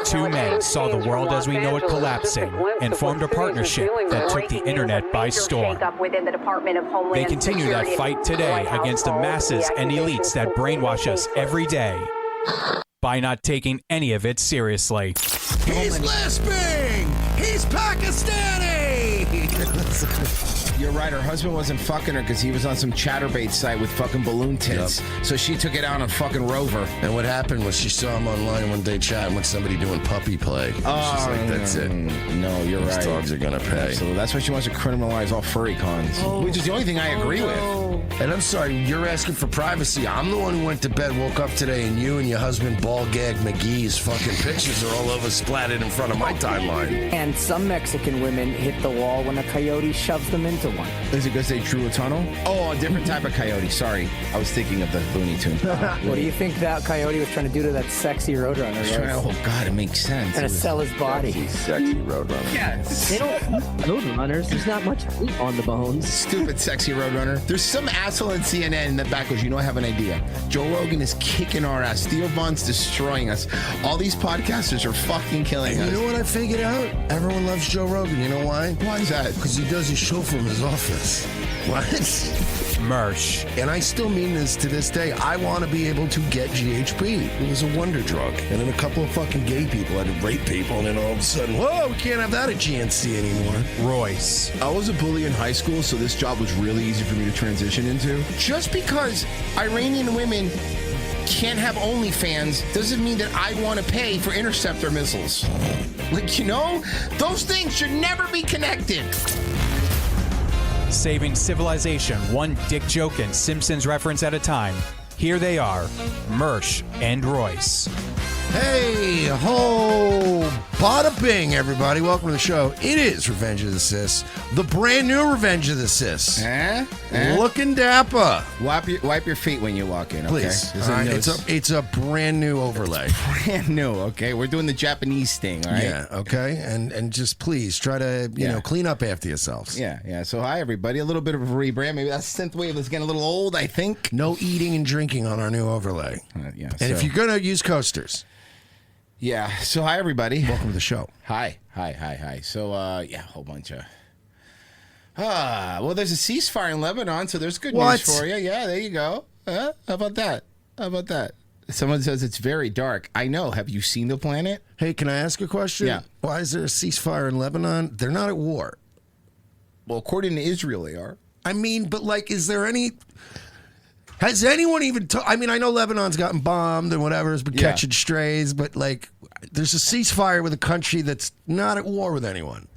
Two men saw the world as we know it collapsing and formed a partnership that took the internet by storm. They continue that fight today against the masses and elites that brainwash us every day by not taking any of it seriously. He's lisping! He's Pakistani! You're right, her husband wasn't fucking her because he was on some chatterbait site with fucking balloon tits. Yep. So she took it out on fucking Rover. And what happened was she saw him online one day chatting with somebody doing puppy play. She's like, that's it. No, you're right. These dogs are gonna pay. So that's why she wants to criminalize all furry cons, which is the only thing I agree with. And I'm sorry, you're asking for privacy. I'm the one who went to bed, woke up today, and you and your husband, Ball Gag McGee's fucking pictures are all over splattered in front of my timeline. And some Mexican women hit the wall when a coyote shoves them into one. Is it because they drew a tunnel? Oh, a different type of coyote. Sorry. I was thinking of the Looney Tunes. What do you think that coyote was trying to do to that sexy roadrunner? Oh, God, it makes sense. Trying to sell his body. Sexy roadrunner. Yes. They don't roadrunners. There's not much meat on the bones. Stupid sexy roadrunner. There's some asshole in CNN in the back goes, you know, I have an idea. Joe Rogan is kicking our ass. Theo Von's destroying us. All these podcasters are fucking killing us. You know what I figured out? Everyone loves Joe Rogan. You know why? Why is that? Because he does his show from his office. What? Mersh. And I still mean this to this day. I want to be able to get GHB. It was a wonder drug. And then a couple of fucking gay people had to rape people, and then all of a sudden, whoa, we can't have that at GNC anymore. Royce. I was a bully in high school, so this job was really easy for me to transition into. Just because Iranian women can't have OnlyFans doesn't mean that I want to pay for interceptor missiles. Like, you know, those things should never be connected. Saving civilization one dick joke and Simpsons reference at a time. Here they are, Mersh and Royce. Hey, ho, bada bing, everybody. Welcome to the show. It is Revenge of the Sis, the brand new Revenge of the Sis. Looking dapper. Wipe your feet when you walk in, okay? Please. All right, it's a brand new overlay. Brand new, okay? We're doing the Japanese thing, all right? Yeah, okay? And just please try to, you know, clean up after yourselves. Yeah. So hi, everybody. A little bit of a rebrand. Maybe that synth wave is getting a little old, I think. No eating and drinking on our new overlay. And if you're going to use coasters. Yeah. So hi, everybody. Welcome to the show. Hi. So, a whole bunch of... well, there's a ceasefire in Lebanon, so there's good news for you. Yeah, there you go. How about that? Someone says it's very dark. I know. Have you seen the planet? Hey, can I ask a question? Yeah. Why is there a ceasefire in Lebanon? They're not at war. Well, according to Israel, they are. I mean, but like, is there any... Has anyone even... I mean, I know Lebanon's gotten bombed and whatever, has been catching strays, but like, there's a ceasefire with a country that's not at war with anyone.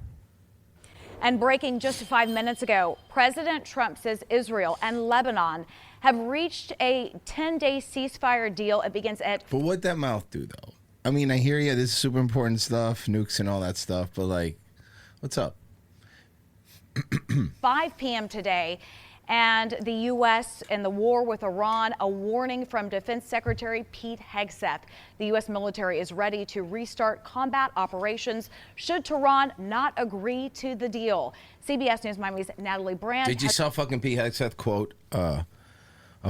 And breaking just 5 minutes ago, President Trump says Israel and Lebanon have reached a 10-day ceasefire deal. It begins at... But what'd that mouth do, though? I mean, I hear you, this is super important stuff, nukes and all that stuff, but like, what's up? 5 p.m. today. And the U.S. and the war with Iran, a warning from Defense Secretary Pete Hegseth. The U.S. military is ready to restart combat operations should Tehran not agree to the deal. CBS News Miami's Natalie Brand. Did you saw fucking Pete Hegseth quote a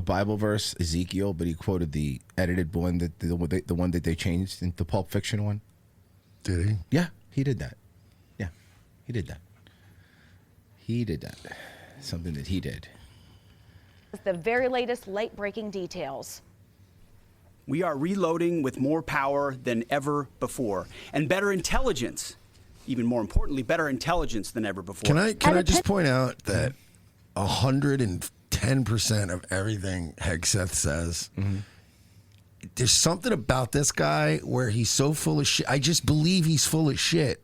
Bible verse, Ezekiel, but he quoted the edited one, the one that they changed into the Pulp Fiction one? Did he? Yeah, he did that. Yeah, he did that. Something that he did. The very latest late-breaking details. We are reloading with more power than ever before and better intelligence. Even more importantly, better intelligence than ever before. Can I just point out that 110% of everything Hegseth says, there's something about this guy where he's so full of shit. I just believe he's full of shit.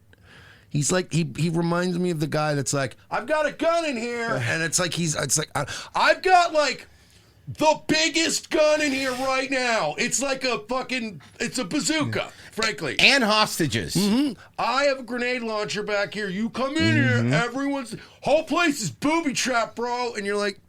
He's like, he reminds me of the guy that's like, I've got a gun in here. And it's like, I've got like the biggest gun in here right now. It's like it's a bazooka, frankly. And hostages. I have a grenade launcher back here. You come in here, whole place is booby trap, bro. And you're like,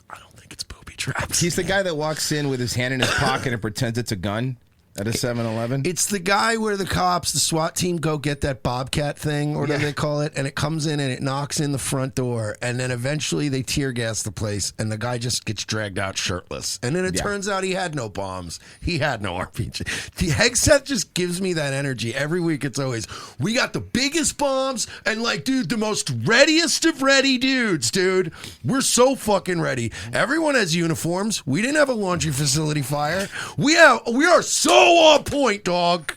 I don't think it's booby traps. He's the guy that walks in with his hand in his pocket and pretends it's a gun. At a 7-Eleven? It's the guy where the cops, the SWAT team, go get that Bobcat thing, or whatever they call it, and it comes in and it knocks in the front door, and then eventually they tear gas the place, and the guy just gets dragged out shirtless. And then it turns out he had no bombs. He had no RPG. The Hegseth just gives me that energy. Every week it's always, we got the biggest bombs, and like, dude, the most readiest of ready dudes, dude. We're so fucking ready. Everyone has uniforms. We didn't have a laundry facility fire. We are so on point, dog.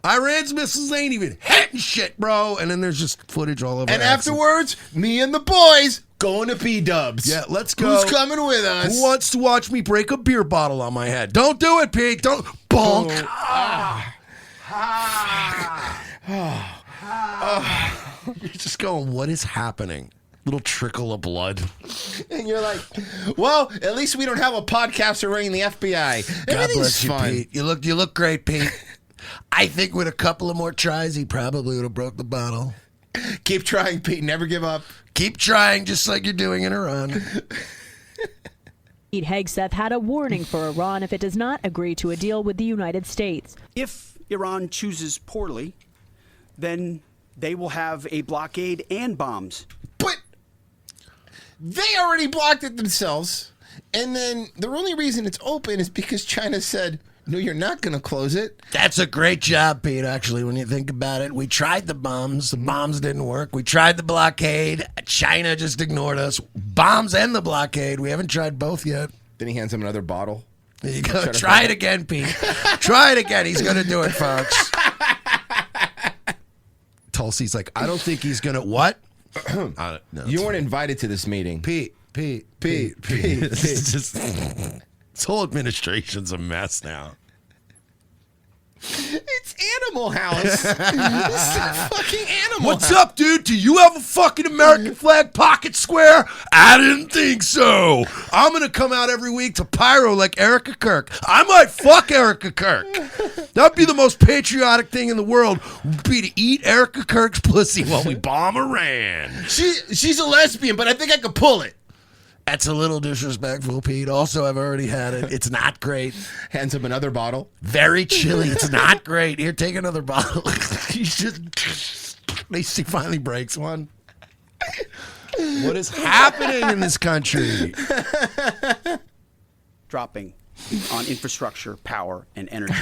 Iran's missiles ain't even hitting shit, bro. And then there's just footage all over. And afterwards, me and the boys going to P-Dubs. Yeah, let's go. Who's coming with us? Who wants to watch me break a beer bottle on my head? Don't do it, Pete. Don't. Bonk. You're just going, what is happening? Little trickle of blood. And you're like, well, at least we don't have a podcaster ringing the FBI. God bless you, fine. Pete. You look great, Pete. I think with a couple of more tries, he probably would have broke the bottle. Keep trying, Pete. Never give up. Keep trying, just like you're doing in Iran. Pete Hegseth had a warning for Iran if it does not agree to a deal with the United States. If Iran chooses poorly, then they will have a blockade and bombs. But they already blocked it themselves. And then the only reason it's open is because China said, no, you're not going to close it. That's a great job, Pete, actually, when you think about it. We tried the bombs. The bombs didn't work. We tried the blockade. China just ignored us. Bombs and the blockade. We haven't tried both yet. Then he hands him another bottle. There you go. Try it again, Pete. Try it again. He's going to do it, folks. Tulsi's like, I don't think he's going to... What? No, you weren't invited to this meeting. Pete. It's just, this whole administration's a mess now. It's Animal House. This is fucking Animal What's House. up, dude? Do you have a fucking American flag pocket square? I didn't think so. I'm going to come out every week to pyro like Erica Kirk. I might fuck Erica Kirk. That'd be the most patriotic thing in the world, would be to eat Erica Kirk's pussy while we bomb Iran. She's a lesbian, but I think I could pull it. That's a little disrespectful, Pete. Also, I've already had it. It's not great. Hands him another bottle. Very chilly. It's not great. Here, take another bottle. He just... He finally breaks one. What is happening in this country? Dropping on infrastructure, power, and energy.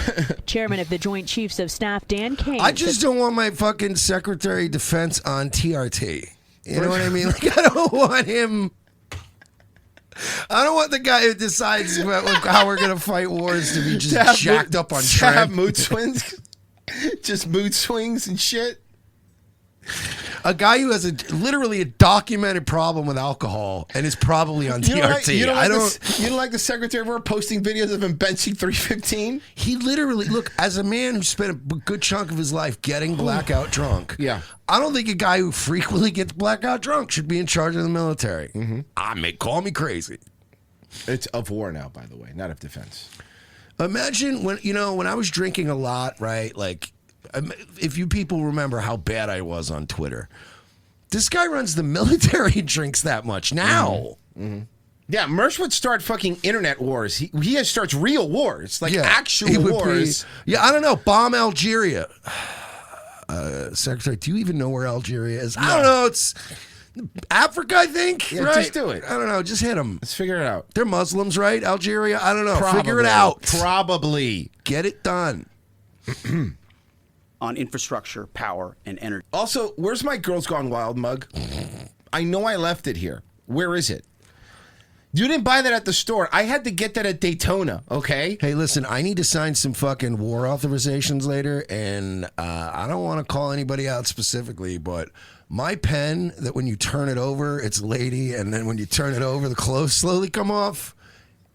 Chairman of the Joint Chiefs of Staff, Dan King. I just don't want my fucking Secretary of Defense on TRT. You know what I mean? Like, I don't want him... I don't want the guy who decides how we're going to fight wars to be just jacked up on to have Trump. mood swings. Just mood swings and shit. A guy who has literally a documented problem with alcohol and is probably on TRT. You don't like the Secretary of War posting videos of him benching 315? He literally, look, as a man who spent a good chunk of his life getting blackout drunk, Yeah. I don't think a guy who frequently gets blackout drunk should be in charge of the military. Call me crazy. It's of war now, by the way, not of defense. Imagine when I was drinking a lot, right? Like, if you people remember how bad I was on Twitter, this guy runs the military and drinks that much now. Yeah, Mersh would start fucking internet wars. He starts real wars, like actual wars. I don't know. Bomb Algeria. Secretary, do you even know where Algeria is? I don't know. It's Africa, I think. Yeah, right? just do it. I don't know. Just hit them. Let's figure it out. They're Muslims, right? Algeria? I don't know. Probably. Figure it out. Probably. Get it done. On infrastructure, power, and energy. Also, where's my Girls Gone Wild mug? I know I left it here. Where is it? You didn't buy that at the store. I had to get that at Daytona, okay? Hey, listen, I need to sign some fucking war authorizations later, and I don't want to call anybody out specifically, but my pen, that when you turn it over, it's lady, and then when you turn it over, the clothes slowly come off,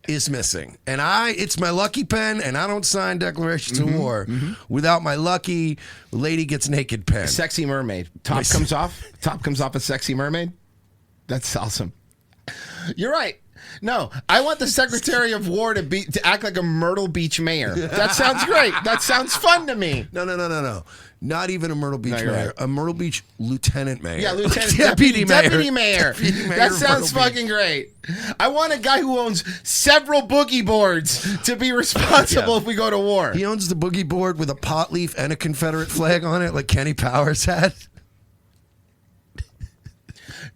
is missing. And it's my lucky pen, and I don't sign declarations of war without my lucky lady gets naked pen. Sexy mermaid. Top comes off. Top comes off a sexy mermaid. That's awesome. You're right. No, I want the Secretary of War to act like a Myrtle Beach mayor. That sounds great. That sounds fun to me. No. Not even a Myrtle Beach No, you're mayor. right. A Myrtle Beach lieutenant mayor. Yeah, lieutenant Deputy mayor. Deputy mayor. Deputy mayor That of sounds Myrtle fucking great. I want a guy who owns several boogie boards to be responsible if we go to war. He owns the boogie board with a pot leaf and a Confederate flag on it, like Kenny Powers had.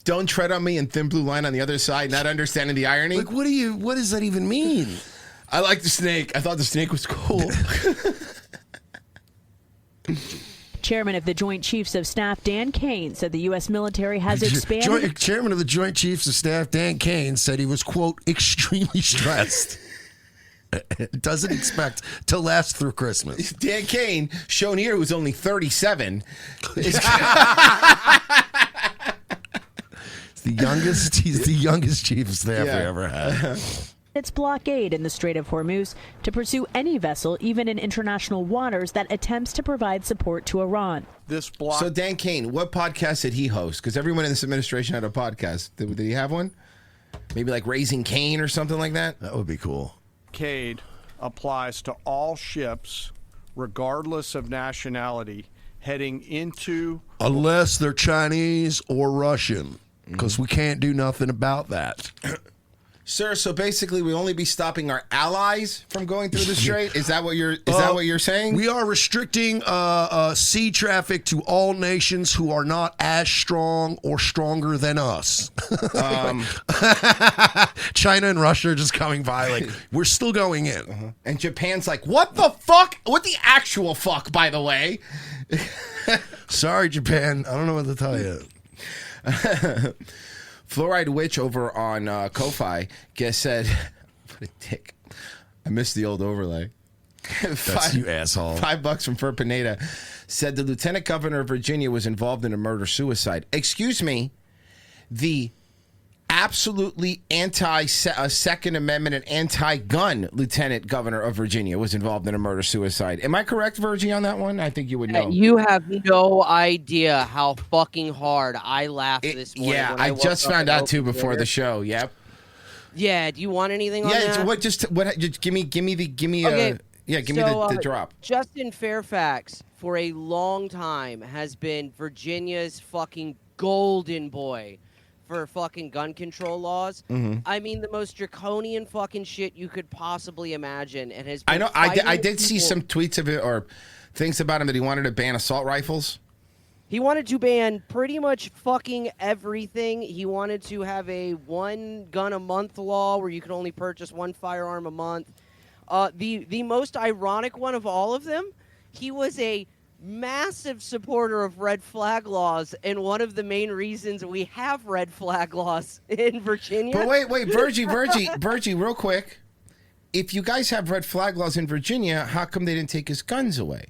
Don't tread on me and thin blue line on the other side, not understanding the irony. Like, what does that even mean? I like the snake. I thought the snake was cool. Chairman of the Joint Chiefs of Staff Dan Kane said the U.S. military has expanded. Chairman of the Joint Chiefs of Staff Dan Kane said he was, quote, extremely stressed. Doesn't expect to last through Christmas. Dan Kane, shown here, was only 37. He's the youngest chief of staff we ever had. Its blockade in the Strait of Hormuz to pursue any vessel, even in international waters, that attempts to provide support to Iran. So Dan Kane, what podcast did he host? Because everyone in this administration had a podcast. Did he have one? Maybe like Raising Cain or something like that? That would be cool. Blockade applies to all ships, regardless of nationality, heading into... Unless they're Chinese or Russian, because we can't do nothing about that. Sir, so basically we only be stopping our allies from going through the strait? Is that what you're saying? We are restricting sea traffic to all nations who are not as strong or stronger than us. China and Russia are just coming by like, we're still going in. And Japan's like, what the fuck? What the actual fuck, by the way? Sorry, Japan. I don't know what to tell you. Fluoride Witch over on Ko-Fi said, what a dick. I missed the old overlay. That's you asshole. $5 from Fur Pineda said the lieutenant governor of Virginia was involved in a murder-suicide. Excuse me, the absolutely anti-Second Amendment and anti-gun lieutenant governor of Virginia was involved in a murder-suicide. Am I correct, Virgie, on that one? I think you would know. You have no idea how fucking hard I laughed this morning. Yeah, when I woke just up found and out too opened before Twitter. the show. Yep. Yeah. Do you want anything on that? Just give me Okay, the drop. Justin Fairfax for a long time has been Virginia's fucking golden boy for fucking gun control laws. Mm-hmm. I mean, the most draconian fucking shit you could possibly imagine, and has been I know. fighting I did see people. some tweets of it or things about him that he wanted to ban assault rifles. He wanted to ban pretty much fucking everything. He wanted to have a one gun a month law where you could only purchase one firearm a month. The most ironic one of all of them, he was a massive supporter of red flag laws, and one of the main reasons we have red flag laws in Virginia. But wait, Virgie, real quick. If you guys have red flag laws in Virginia, how come they didn't take his guns away?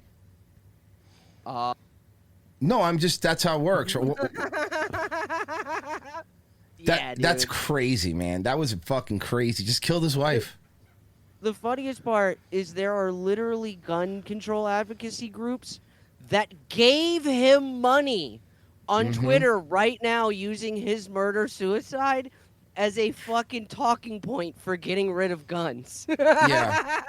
No, that's how it works. That's crazy, man. That was fucking crazy. Just killed his wife. The funniest part is there are literally gun control advocacy groups that gave him money on Twitter right now using his murder-suicide as a fucking talking point for getting rid of guns. Yeah.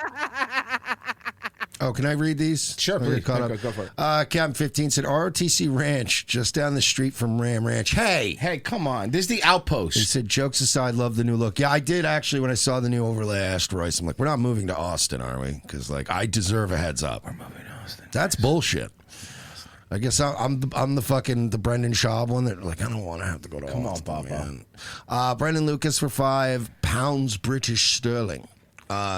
Oh, can I read these? Sure, please. Go for it. Captain 15 said, ROTC Ranch, just down the street from Ram Ranch. Hey, come on. This is the outpost. He said, jokes aside, love the new look. Yeah, I did actually, when I saw the new overlay, I asked Royce, I'm like, we're not moving to Austin, are we? Because, like, I deserve a heads up. We're moving to Austin. That's bullshit. I guess I'm the Brendan Schaub one that, like, I don't want to have to go to Austin. Come on, Papa. Brendan Lucas for £5 British sterling.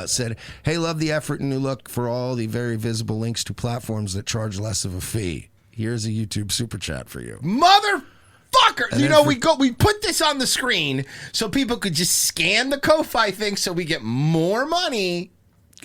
Said, hey, love the effort and new look for all the very visible links to platforms that charge less of a fee. Here's a YouTube super chat for you. Motherfucker! And we put this on the screen so people could just scan the Ko-Fi thing so we get more money.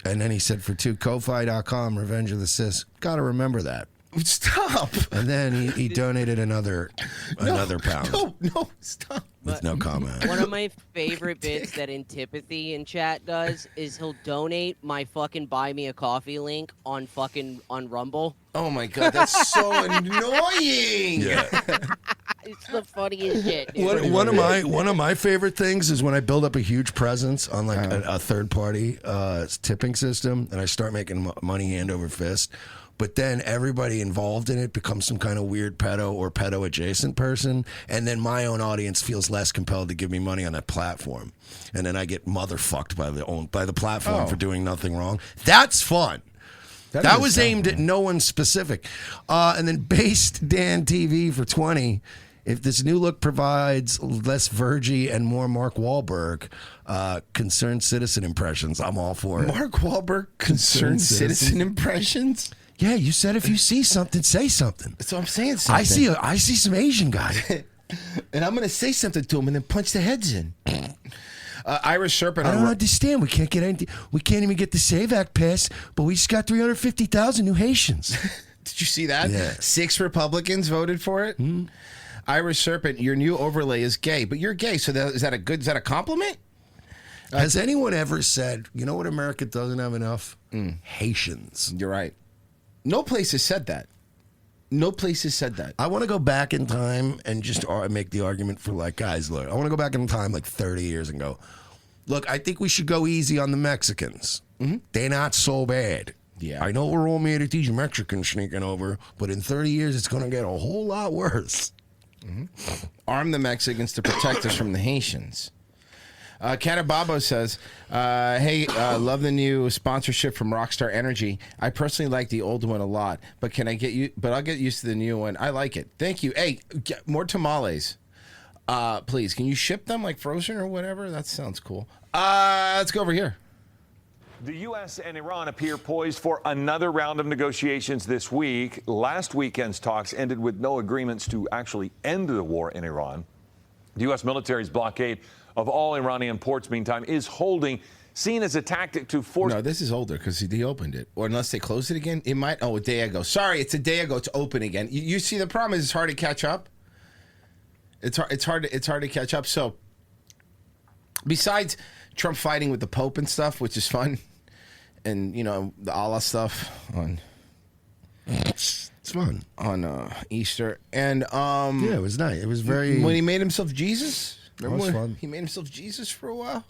And then he said for Ko-Fi.com, Revenge of the Sis. Gotta remember that. Stop. And then he donated another pound. No, stop. With no comment. One of my favorite bits that Antipathy in chat does is he'll donate my fucking buy me a coffee link on Rumble. Oh my god, that's so annoying. Yeah. It's the funniest shit. Dude. One of my favorite things is when I build up a huge presence on like a third party tipping system, and I start making money hand over fist. But then everybody involved in it becomes some kind of weird pedo or pedo adjacent person, and then my own audience feels less compelled to give me money on that platform, and then I get motherfucked by the platform for doing nothing wrong. That's fun. That was aimed at no one specific. And then based Dan TV for 20. If this new look provides less Virgie and more Mark Wahlberg concerned citizen impressions, I'm all for it. Mark Wahlberg concerned citizen impressions? Yeah, you said if you see something, say something. So I'm saying something. I see some Asian guy. And I'm going to say something to him and then punch the heads in. Irish Serpent. I don't understand. We can't get anything. We can't even get the SAVE Act passed, but we just got 350,000 new Haitians. Did you see that? Yeah. 6 Republicans voted for it. Mm-hmm. Irish Serpent, your new overlay is gay, but you're gay. So is that a compliment? Has anyone ever said, you know what America doesn't have enough? Haitians. You're right. No place has said that. No place has said that. I want to go back in time and just make the argument for like, guys, look, I want to go back in time like 30 years and go, look, I think we should go easy on the Mexicans. Mm-hmm. They're not so bad. Yeah. I know we're all mad at these Mexicans sneaking over, but in 30 years, it's going to get a whole lot worse. Mm-hmm. Arm the Mexicans to protect us from the Haitians. Catababo says, hey, love the new sponsorship from Rockstar Energy. I personally like the old one a lot, but I'll get used to the new one. I like it. Thank you. Hey, get more tamales. Please, can you ship them like frozen or whatever? That sounds cool. Let's go over here. The U.S. and Iran appear poised for another round of negotiations this week. Last weekend's talks ended with no agreements to actually end the war in Iran. The U.S. military's blockade of all Iranian ports, meantime, is holding, seen as a tactic to force... No, this is older because he opened it. Or unless they closed it again, it might... Oh, a day ago. Sorry, it's a day ago. It's open again. You see, the problem is it's hard to catch up. It's hard to catch up. So, besides Trump fighting with the Pope and stuff, which is fun, and, you know, the Allah stuff on... It's fun. On Easter. And, yeah, it was nice. It was very... When he made himself Jesus... Remember when he made himself Jesus for a while?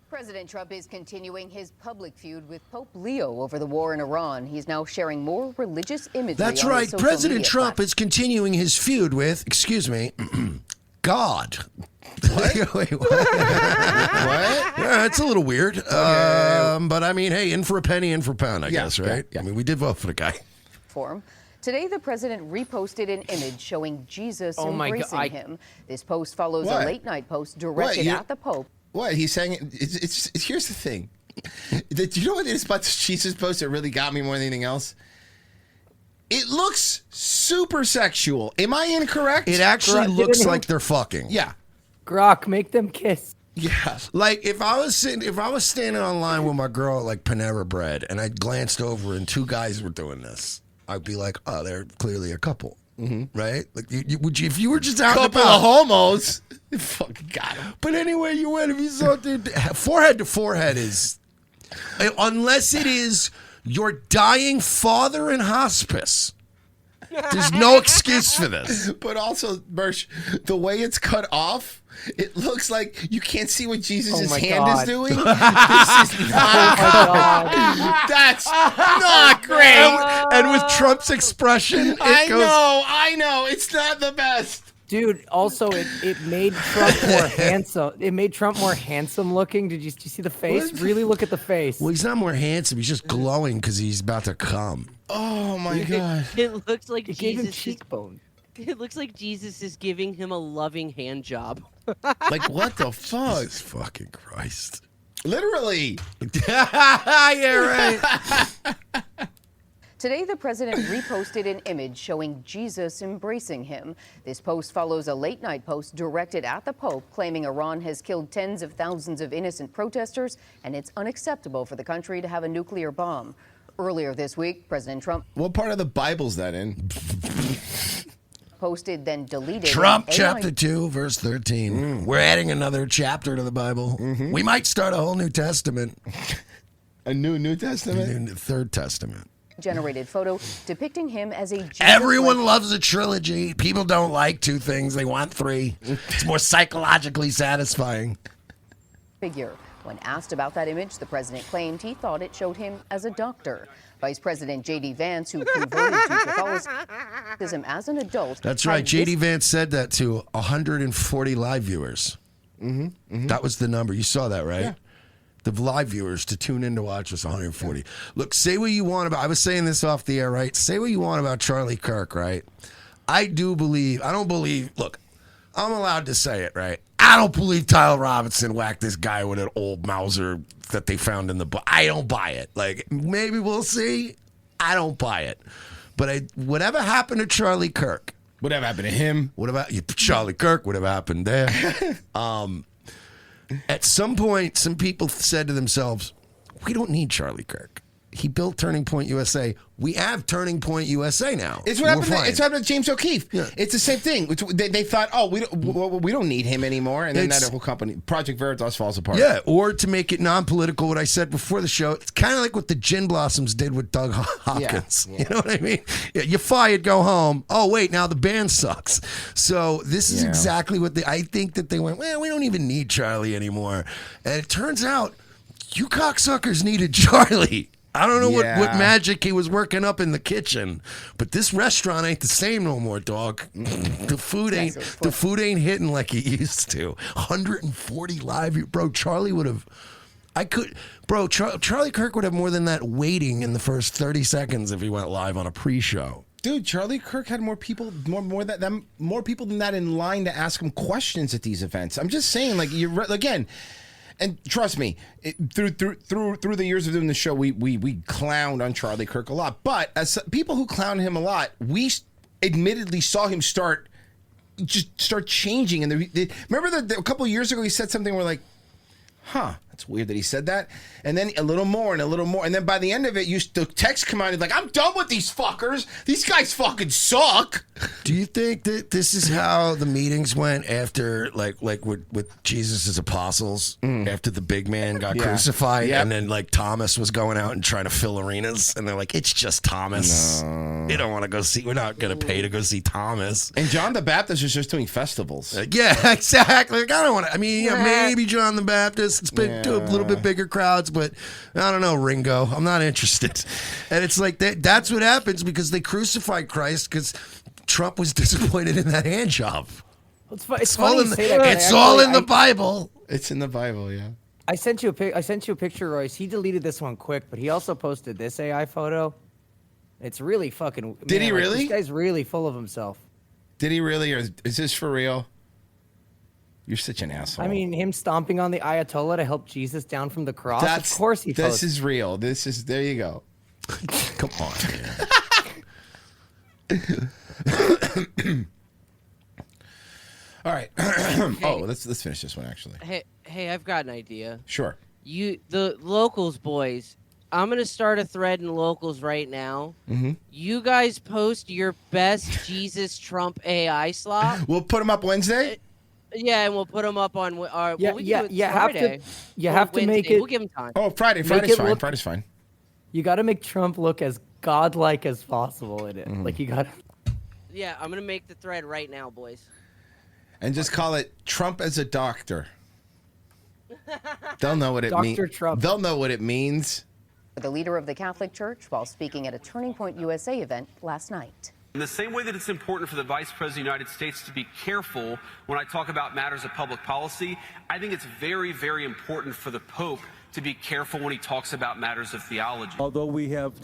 President Trump is continuing his public feud with Pope Leo over the war in Iran. He's now sharing more religious imagery. That's right. President Trump is continuing his feud with, excuse me, God. What? Wait, what? What? Yeah, it's a little weird. But I mean, hey, in for a penny, in for a pound, I guess, right? Yeah. I mean, we did vote for the guy. For him. Today, the president reposted an image showing Jesus embracing him. This post follows a late-night post directed at the Pope. What? He's saying, here's the thing. Do you know what it is about this Jesus post that really got me more than anything else? It looks super sexual. Am I incorrect? It actually looks like they're fucking. Yeah. Grok, make them kiss. Yeah. Like if I was standing online with my girl at like Panera Bread and I glanced over and 2 guys were doing this, I'd be like, oh, they're clearly a couple, right? Like, would you if you were just out couple of homos? Fucking got him. But anyway, you went if you saw forehead to forehead is, unless it is your dying father in hospice. There's no excuse for this. But also, Mersh, the way it's cut off, it looks like you can't see what Jesus' hand is doing. This is not good. That's not great. And with Trump's expression, I know. It's not the best. Dude, also it made Trump more handsome. It made Trump more handsome looking. Did you see the face? What? Really look at the face. Well, he's not more handsome. He's just glowing because he's about to come. Oh my God! It looks like it gave him Jesus. cheekbone. It looks like Jesus is giving him a loving hand job. Like what the fuck? Jesus fucking Christ! Literally. Yeah, right. Today, the president reposted an image showing Jesus embracing him. This post follows a late-night post directed at the Pope, claiming Iran has killed tens of thousands of innocent protesters, and it's unacceptable for the country to have a nuclear bomb. Earlier this week, President Trump... What part of the Bible's that in? Posted, then deleted... Trump, chapter 2, verse 13. We're adding another chapter to the Bible. We might start a whole New Testament. A New Testament? Third Testament. generated photo depicting him as a Everyone loves a trilogy. People don't like 2 things. They want 3. It's more psychologically satisfying. Figure. When asked about that image, the president claimed he thought it showed him as a doctor. Vice President J.D. Vance, who converted to Catholicism as an adult. That's right. J.D. Vance said that to 140 live viewers. That was the number. You saw that, right? Yeah. The live viewers to tune in to watch was 140. Yeah. Look, say what you want about, I was saying this off the air, right? Say what you want about Charlie Kirk, right? I don't believe, look, I'm allowed to say it, right? I don't believe Tyler Robinson whacked this guy with an old Mauser that they found in the book. I don't buy it. Like, maybe we'll see. I don't buy it. But whatever happened to Charlie Kirk? Whatever happened to him? What about Charlie Kirk? Whatever happened there? At some point, some people said to themselves, we don't need Charlie Kirk. He built Turning Point USA. We have Turning Point USA now. It's what happened to James O'Keefe. Yeah. It's the same thing. They thought, we don't need him anymore, and then that whole company, Project Veritas, falls apart. Yeah, or to make it non-political, what I said before the show, it's kind of like what the Gin Blossoms did with Doug Hopkins. Yeah. You know what I mean? Yeah, you fired, go home. Oh, wait, now the band sucks. So this is exactly what I think that they went, well, we don't even need Charlie anymore. And it turns out, you cocksuckers needed Charlie. I don't know what magic he was working up in the kitchen, but this restaurant ain't the same no more, dog. The food ain't hitting like it used to. 140 live, bro. Charlie would have. Charlie Kirk would have more than that waiting in the first 30 seconds if he went live on a pre-show. Dude, Charlie Kirk had more people than that in line to ask him questions at these events. I'm just saying, like, again. And trust me, through the years of doing the show, we clowned on Charlie Kirk a lot. But as people who clown him a lot, we admittedly saw him start changing. And remember a couple of years ago, he said something. We're like, huh, that's weird that he said that. And then a little more and a little more. And then by the end of it, the text come out and like, I'm done with these fuckers. These guys fucking suck. Do you think that this is how the meetings went after, like with Jesus' apostles, after the big man got crucified, and then like Thomas was going out and trying to fill arenas, and they're like, it's just Thomas. No. You don't want to go see. We're not going to pay to go see Thomas. And John the Baptist was just doing festivals. Yeah, exactly. Like, I don't want to. I mean, maybe John the Baptist. It's been to a little bit bigger crowds, but I don't know, Ringo. I'm not interested. And it's like that's what happens because they crucified Christ because Trump was disappointed in that hand job. It's funny you say that. It's all in the Bible. It's in the Bible, yeah. I sent you a picture, Royce. He deleted this one quick, but he also posted this AI photo. It's really fucking. Did he really? This guy's really full of himself. Did he really, or is this for real? You're such an asshole. I mean, him stomping on the Ayatollah to help Jesus down from the cross. Of course he. This is real. There you go. Come on, man. All right. Let's finish this one actually. Hey, I've got an idea. Sure. The locals boys. I'm gonna start a thread in locals right now. Mm-hmm. You guys post your best Jesus Trump AI slot. We'll put them up Wednesday. Yeah, and we'll put them up on our. You have to make it. We'll give them time. Oh, Friday's fine. Friday's fine. You got to make Trump look as godlike as possible in it. Mm-hmm. Like you got. Yeah, I'm gonna make the thread right now, boys. And just call it Trump as a doctor. They'll know what it means. Dr. Trump. They'll know what it means. The leader of the Catholic Church while speaking at a Turning Point USA event last night. In the same way that it's important for the Vice President of the United States to be careful when I talk about matters of public policy, I think it's very, very important for the Pope to be careful when he talks about matters of theology. Although we have...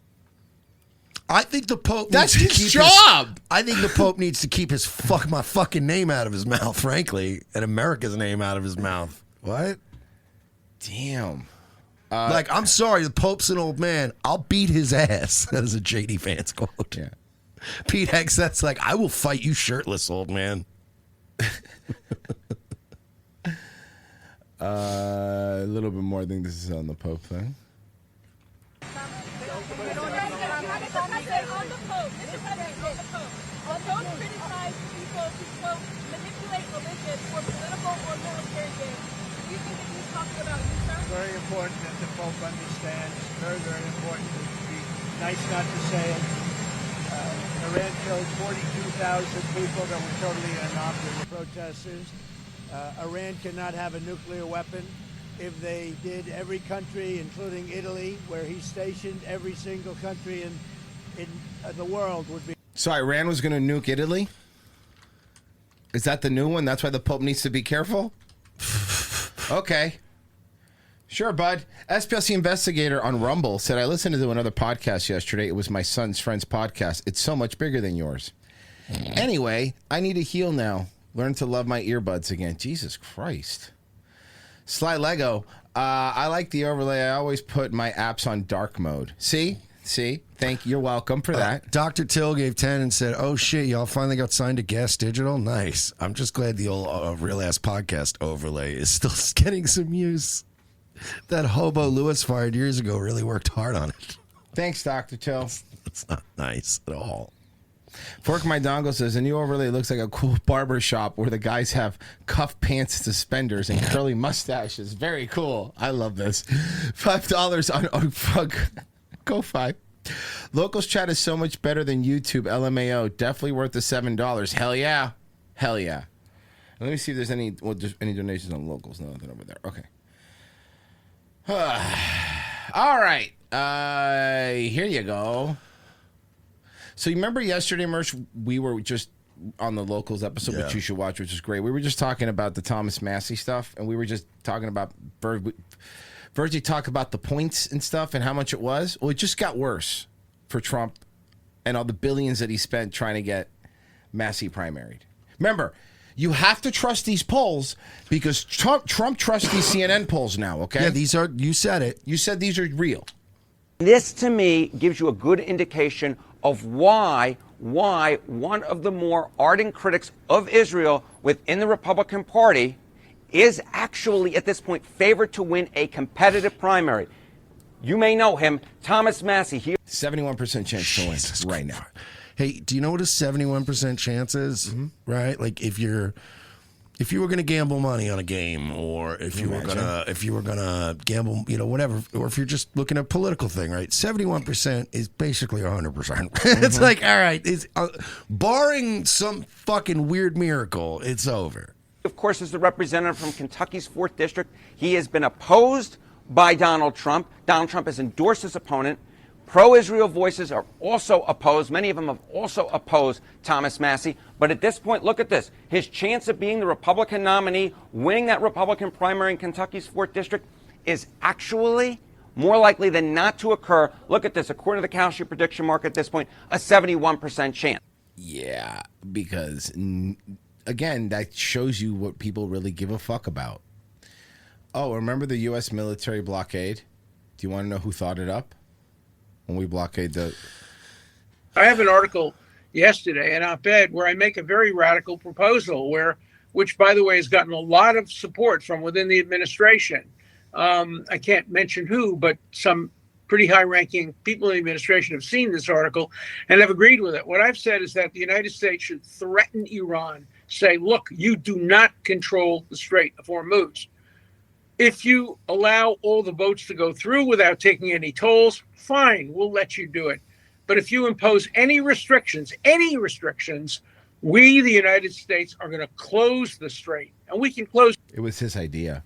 I think the Pope needs to keep his job. I think the Pope needs to keep his my fucking name out of his mouth, frankly, and America's name out of his mouth. What? Damn. I'm sorry, the Pope's an old man. I'll beat his ass. That is a J.D. Vance quote. Yeah. Pete Hegseth's like, I will fight you shirtless, old man. A little bit more. I think this is on the Pope thing. Don't criticize people who, quote, manipulate religion for political or military gain. Do you think that he's talking about you, sir? Very important that the Pope understands. Very, very important to be nice not to say it. Iran killed 42,000 people that were totally innocuous protesters. Iran cannot have a nuclear weapon. If they did, every country, including Italy, where he's stationed, every single country in the world would be. So Iran was going to nuke Italy? Is that the new one? That's why the Pope needs to be careful? Okay. Sure, bud. SPLC investigator on Rumble said, I listened to another podcast yesterday. It was my son's friend's podcast. It's so much bigger than yours. Anyway, I need to heal now. Learn to love my earbuds again. Jesus Christ. Sly Lego, I like the overlay. I always put my apps on dark mode. See? Thank you. You're welcome for that. Dr. Till gave 10 and said, oh, shit, y'all finally got signed to Gas Digital? Nice. I'm just glad the old real-ass podcast overlay is still getting some use. That hobo Lewis fired years ago really worked hard on it. Thanks, Dr. Till. It's not nice at all. Fork My Dongle says, the new overlay looks like a cool barber shop where the guys have cuff pants, suspenders, and curly mustaches. Very cool. I love this. $5 on fuck. Go 5. Locals chat is so much better than YouTube. LMAO. Definitely worth the $7. Hell yeah. Hell yeah. Let me see if there's any donations on Locals. Nothing over there. Okay. All right. Here you go. So you remember yesterday, Merch, we were just on the Locals episode, which you should watch, which is great. We were just talking about the Thomas Massey stuff, and we were just talking about Virgie talked about the points and stuff and how much it was. Well, it just got worse for Trump and all the billions that he spent trying to get Massey primaried. Remember, you have to trust these polls because Trump trusts these CNN polls now, okay? Yeah, these are, you said it. You said these are real. This, to me, gives you a good indication of why one of the more ardent critics of Israel within the Republican Party is actually, at this point, favored to win a competitive primary. You may know him, Thomas Massey. 71% chance to win right now. Hey, do you know what a 71% chance is? Mm-hmm. Right? Like if you were going to gamble money on a game, or if you were gonna gamble, whatever, or if you're just looking at a political thing, right? 71% is basically 100%. Mm-hmm. It's like, all right, it's barring some fucking weird miracle, it's over. Of course, is the representative from Kentucky's 4th District. He has been opposed by Donald Trump. Donald Trump has endorsed his opponent. Pro-Israel voices are also opposed. Many of them have also opposed Thomas Massey. But at this point, look at this. His chance of being the Republican nominee, winning that Republican primary in Kentucky's 4th District, is actually more likely than not to occur. Look at this. According to the Kalshi prediction market at this point, a 71% chance. Yeah, because, again, that shows you what people really give a fuck about. Oh, remember the U.S. military blockade? Do you want to know who thought it up? When we blockade the... I have an article yesterday, an op-ed, where I make a very radical proposal, which, by the way, has gotten a lot of support from within the administration. I can't mention who, but some pretty high-ranking people in the administration have seen this article and have agreed with it. What I've said is that the United States should threaten Iran, say, look, you do not control the Strait of Hormuz. If you allow all the boats to go through without taking any tolls, fine, we'll let you do it. But if you impose any restrictions, we, the United States, are going to close the strait. And we can close. It was his idea.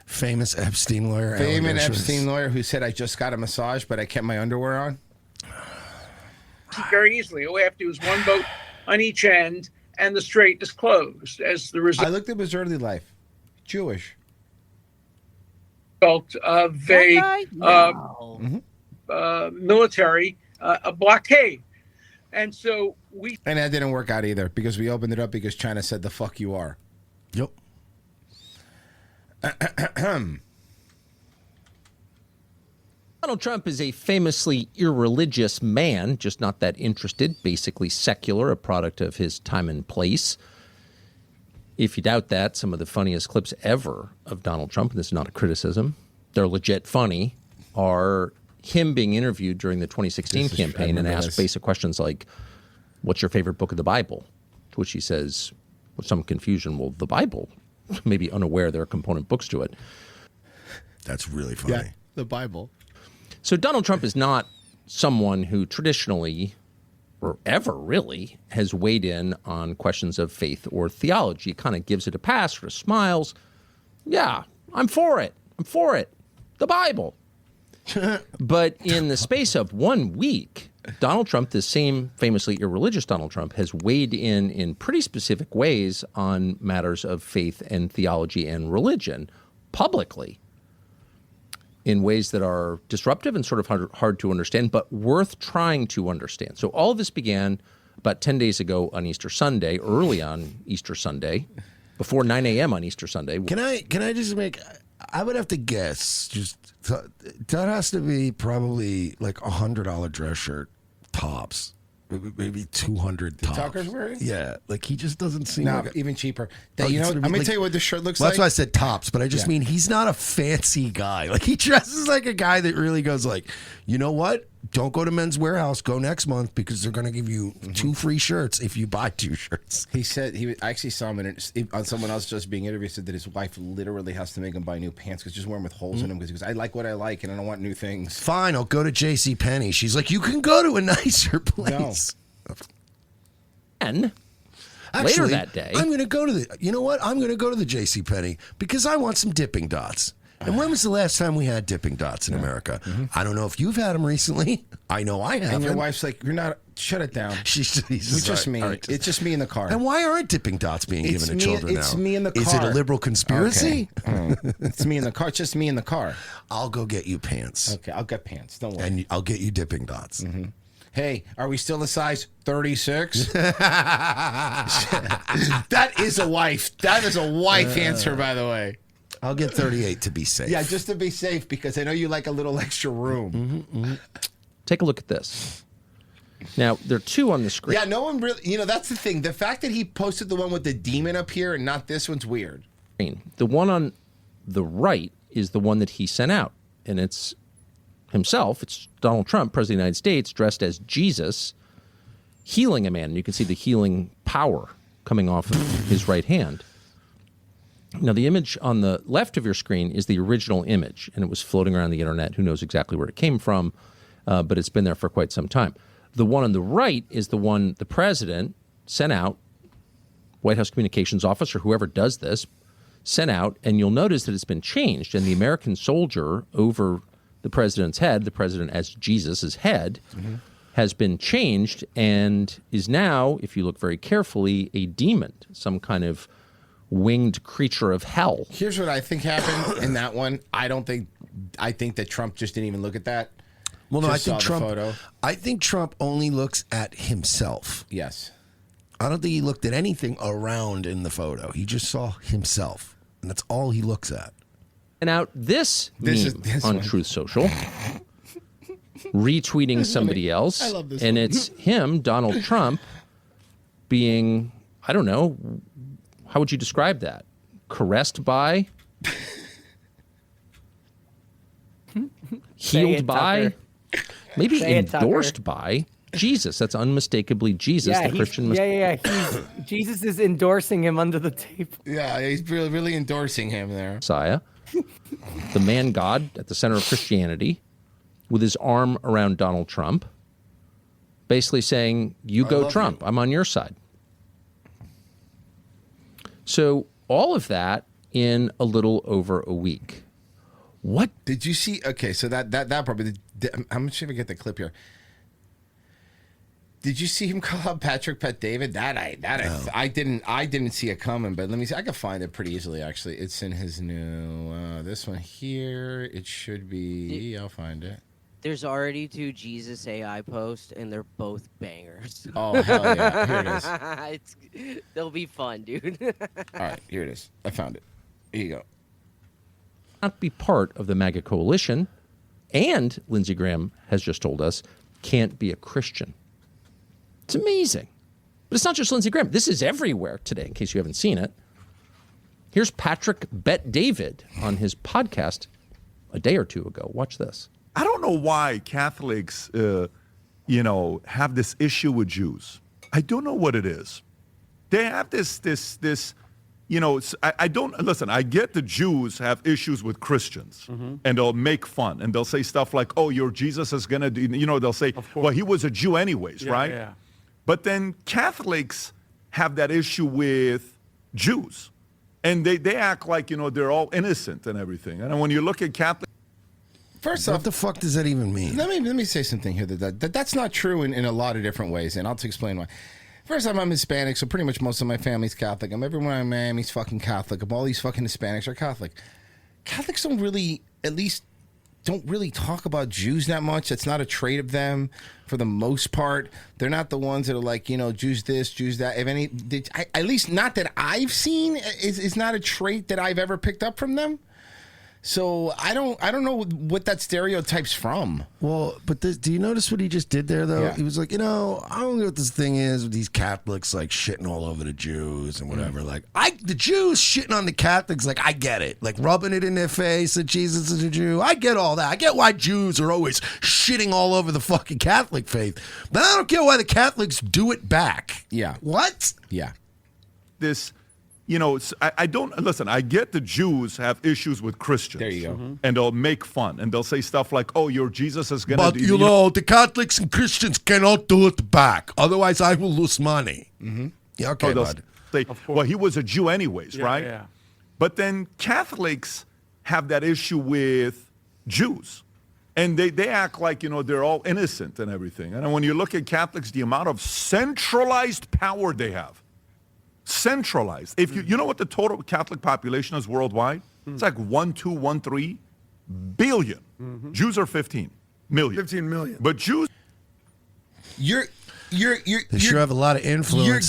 Famous Epstein lawyer. Famous Epstein lawyer who said, I just got a massage, but I kept my underwear on. Very easily. All we have to do is one boat on each end, and the strait is closed. As the result. I looked at his early life. Jewish. Of a military blockade. And so And that didn't work out either because we opened it up because China said the fuck you are. Yep. Donald Trump is a famously irreligious man, just not that interested, basically secular, a product of his time and place. If you doubt that, some of the funniest clips ever of Donald Trump, and this is not a criticism, they're legit funny, are him being interviewed during the 2016 campaign and asked basic questions like, what's your favorite book of the Bible? To which he says, with some confusion, well, the Bible, maybe unaware there are component books to it. That's really funny. Yeah, the Bible. So Donald Trump is not someone who traditionally or ever really has weighed in on questions of faith or theology. He kind of gives it a pass, sort of smiles. Yeah, I'm for it. I'm for it. The Bible. But in the space of 1 week, Donald Trump, the same famously irreligious Donald Trump, has weighed in pretty specific ways on matters of faith and theology and religion publicly in ways that are disruptive and sort of hard to understand, but worth trying to understand. So all of this began about 10 days ago on Easter Sunday, early on Easter Sunday, before 9 a.m. on Easter Sunday. Can I just make, I would have to guess, just that has to be probably like $100 dress shirt tops. Maybe 200 tops. Tucker's wearing? Yeah, like he just doesn't seem No, like even cheaper. I'm Let me tell you what this shirt looks like. That's why I said tops, but I just mean he's not a fancy guy. Like he dresses like a guy that really goes like, you know what? Don't go to Men's Warehouse. Go next month because they're going to give you 2 free shirts if you buy 2 shirts. He said I actually saw him on someone else just being interviewed. Said that his wife literally has to make him buy new pants because just wear them with holes in them because he goes, I like what I like and I don't want new things. Fine, I'll go to J.C. Penney. She's like, you can go to a nicer place. No. And Actually, later that day, I'm going to go to you know what? I'm going to go to the J.C. Penney because I want some dipping dots. And when was the last time we had dipping dots in America? I don't know if you've had them recently. I know I have. And your wife's like, you're not, shut it down. She's just me. Right. It's just me in the car. And why aren't dipping dots being given to children now? It's me in the car. Is it a liberal conspiracy? Okay. It's me in the car. It's just me in the car. I'll go get you pants. Okay, I'll get pants. Don't worry. And I'll get you dipping dots. Hey, are we still a size 36? That is a wife. That is a wife answer, by the way. I'll get 38 to be safe. Yeah, just to be safe because I know you like a little extra room. take a look at this. Now, there are 2 on the screen. Yeah, no one really, that's the thing. The fact that he posted the one with the demon up here and not this one's weird. The one on the right is the one that he sent out, and it's himself. It's Donald Trump, President of the United States, dressed as Jesus, healing a man. And you can see the healing power coming off of his right hand. Now, the image on the left of your screen is the original image, and it was floating around the internet. Who knows exactly where it came from, but it's been there for quite some time. The one on the right is the one the president sent out, White House Communications Office or whoever does this, sent out, and you'll notice that it's been changed, and the American soldier over the president's head, the president as Jesus' head, has been changed and is now, if you look very carefully, a demon, some kind of winged creature of hell. Here's what I think happened in that one. I think that Trump just didn't even look at that. Well, no, Just I think saw the Trump. photo. I think Trump only looks at himself. Yes. I don't think he looked at anything around in the photo. He just saw himself, and that's all he looks at. And out this meme on one. Truth Social, retweeting somebody else, I love this and one. it's him, Donald Trump, being, I don't know, how would you describe that? Caressed by? Healed by? Maybe Say it, Tucker. endorsed by Jesus. That's unmistakably Jesus, the Christian Yeah. Jesus is endorsing him under the table. Yeah, he's really endorsing him there. Messiah, the man God at the center of Christianity, with his arm around Donald Trump, basically saying, you go Trump, I'm on your side. So all of that in a little over a week. What did you see? Okay, so that probably. I'm not sure if I get the clip here. Did you see him call out Patrick Bet David? I didn't see it coming. But let me see. I can find it pretty easily. Actually, it's in his new this one here. It should be. I'll find it. There's already 2 Jesus AI posts, and they're both bangers. Oh, hell yeah. Here it is. They'll be fun, dude. All right, here it is. I found it. Here you go. Not be part of the MAGA coalition, and Lindsey Graham has just told us, can't be a Christian. It's amazing. But it's not just Lindsey Graham. This is everywhere today, in case you haven't seen it. Here's Patrick Bet David on his podcast a day or 2 ago. Watch this. I don't know why Catholics, have this issue with Jews. I don't know what it is. They have this I don't listen. I get the Jews have issues with Christians, and they'll make fun, and they'll say stuff like, "Oh, your Jesus is gonna do." They'll say, "Well, he was a Jew anyways, right?" Yeah. But then Catholics have that issue with Jews, and they act like they're all innocent and everything. And when you look at Catholic, First off, what the fuck does that even mean? Let me say something here that's not true in a lot of different ways, and I'll explain why. First off, I'm Hispanic, so pretty much most of my family's Catholic. Everyone in Miami's fucking Catholic. All these fucking Hispanics are Catholic. Catholics don't really talk about Jews that much. That's not a trait of them for the most part. They're not the ones that are like, Jews this, Jews that. If any, at least not that I've seen, is not a trait that I've ever picked up from them. So I don't know what that stereotype's from. Well, but do you notice what he just did there, though? Yeah. He was like, I don't know what this thing is with these Catholics, like, shitting all over the Jews and whatever. Like, the Jews shitting on the Catholics, like, I get it. Like, rubbing it in their face that Jesus is a Jew. I get all that. I get why Jews are always shitting all over the fucking Catholic faith. But I don't get why the Catholics do it back. Yeah. What? Yeah. this, I don't listen. I get the Jews have issues with Christians. There you go. And they'll make fun, and they'll say stuff like, "Oh, your Jesus is gonna." But the Catholics and Christians cannot do it back. Otherwise, I will lose money. Mm-hmm. Yeah, okay, they'll bud. say, "Well, he was a Jew anyways, Yeah, right?" yeah. But then Catholics have that issue with Jews. And they act like, they're all innocent and everything. And when you look at Catholics, the amount of centralized power they have. Centralized. If you know what the total Catholic population is worldwide? It's like 1.213 billion. Jews are 15 million. 15 million. But Jews. They sure have a lot of influence. You're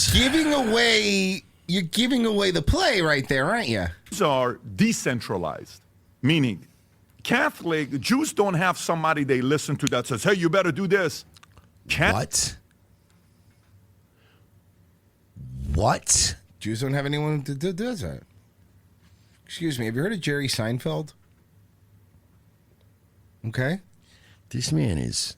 giving away the play right there, aren't you? Jews are decentralized, meaning Jews don't have somebody they listen to that says, "Hey, you better do this." What? Jews don't have anyone that does that. Excuse me, have you heard of Jerry Seinfeld? Okay. This man is...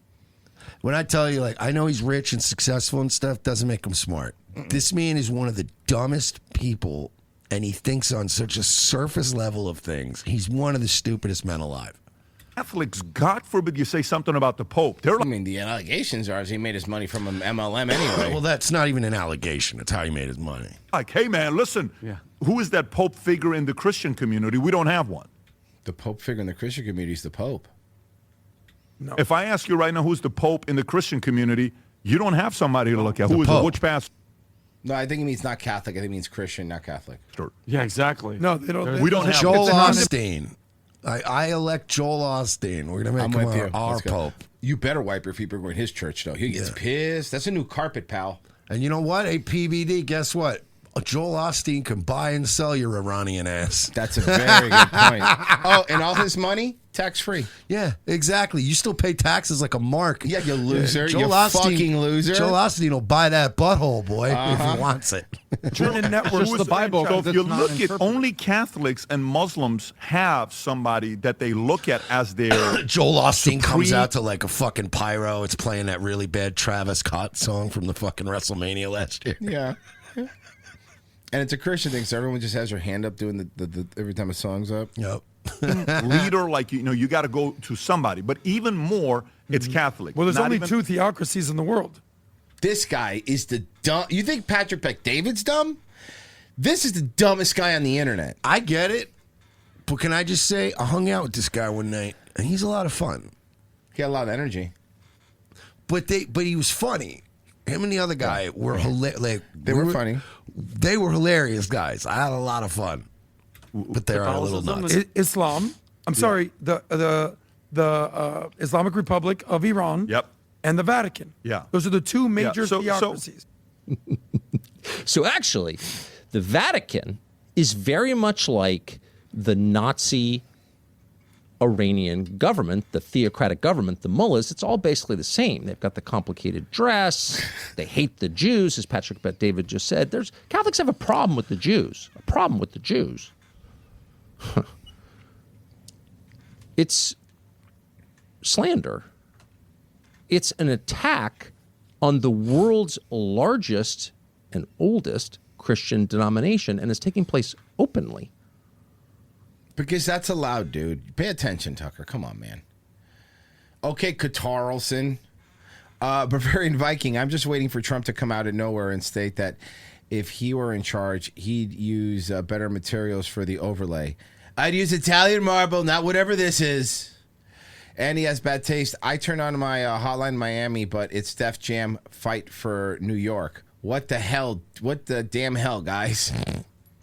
When I tell you, like, I know he's rich and successful and stuff, doesn't make him smart. This man is one of the dumbest people, and he thinks on such a surface level of things. He's one of the stupidest men alive. Catholics, God forbid you say something about the Pope. The allegations are he made his money from an MLM anyway. Well, that's not even an allegation. That's how he made his money. Like, hey, man, listen. Yeah. Who is that Pope figure in the Christian community? We don't have one. The Pope figure in the Christian community is the Pope. No. If I ask you right now who's the Pope in the Christian community, you don't have somebody to look at. Who is Pope. which pastor? No, I think he means not Catholic. I think he means Christian, not Catholic. Yeah, exactly. No, they don't. We don't have Joel it's Osteen. I elect Joel Osteen. We're going to I'm make with him you. our Let's go. Pope. You better wipe your feet before going to his church, though. He gets pissed. That's a new carpet, pal. And you know what? Hey, PBD, guess what? Joel Osteen can buy and sell your Iranian ass. That's a very good point. Oh, and all his money, tax-free. Yeah, exactly. You still pay taxes like a mark. Yeah, you loser. Joel You fucking loser. Joel Osteen will buy that butthole, boy, if he wants it. Jordan networks the Bible. So if that's you not look at interpreted. only Catholics and Muslims have somebody that they look at as their Joel Osteen comes supreme- out to like a fucking pyro. It's playing that really bad Travis Scott song from the fucking WrestleMania last year. Yeah. And it's a Christian thing, so everyone just has their hand up doing the every time a song's up. Yep. leader, like you got to go to somebody. But even more, it's Catholic. Well, there's Not only even- two theocracies in the world. This guy is the dumb. You think Patrick Bet-David's dumb? This is the dumbest guy on the internet. I get it, but can I just say I hung out with this guy one night, and he's a lot of fun. He got a lot of energy. But he was funny. Him and the other guy were hilarious. They were funny. They were hilarious guys. I had a lot of fun, but they are a little nuts. Islam. I'm sorry. The Islamic Republic of Iran. Yep. And the Vatican. Yeah. Those are the two major So- theocracies. So actually, the Vatican is very much like the Nazi Iranian government, the theocratic government, the mullahs. It's all basically the same. They've got the complicated dress. They hate the Jews, as Patrick Bet-David just said. Catholics have a problem with the Jews. A problem with the Jews. It's slander. It's an attack on the world's largest and oldest Christian denomination and is taking place openly. Because that's allowed, dude. Pay attention, Tucker. Come on, man. Okay, Catarlson. Bavarian Viking, I'm just waiting for Trump to come out of nowhere and state that if he were in charge, he'd use better materials for the overlay. I'd use Italian marble, not whatever this is. And he has bad taste. I turned on my Hotline Miami, but it's Def Jam Fight for New York. What the hell? What the damn hell, guys?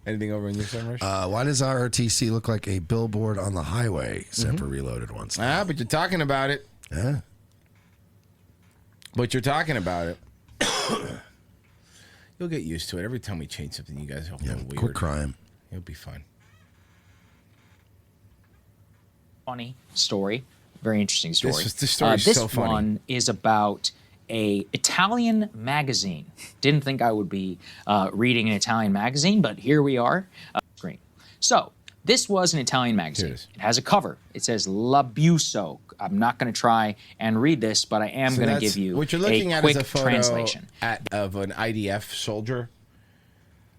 Anything over in your side, Rich? Why does ROTC look like a billboard on the highway? Except for Reloaded once. But you're talking about it. Yeah. But you're talking about it. You'll get used to it. Every time we change something, you guys will feel weird. Quit crying. It'll be fun. Funny story. Very interesting story. This story is so funny. This one is about a Italian magazine. Didn't think I would be reading an Italian magazine, but here we are. Screen. So this was an Italian magazine. It has a cover. It says L'Abuso. I'm not going to try and read this, but I am going to give you what you're looking a at quick is a photo translation of an IDF soldier,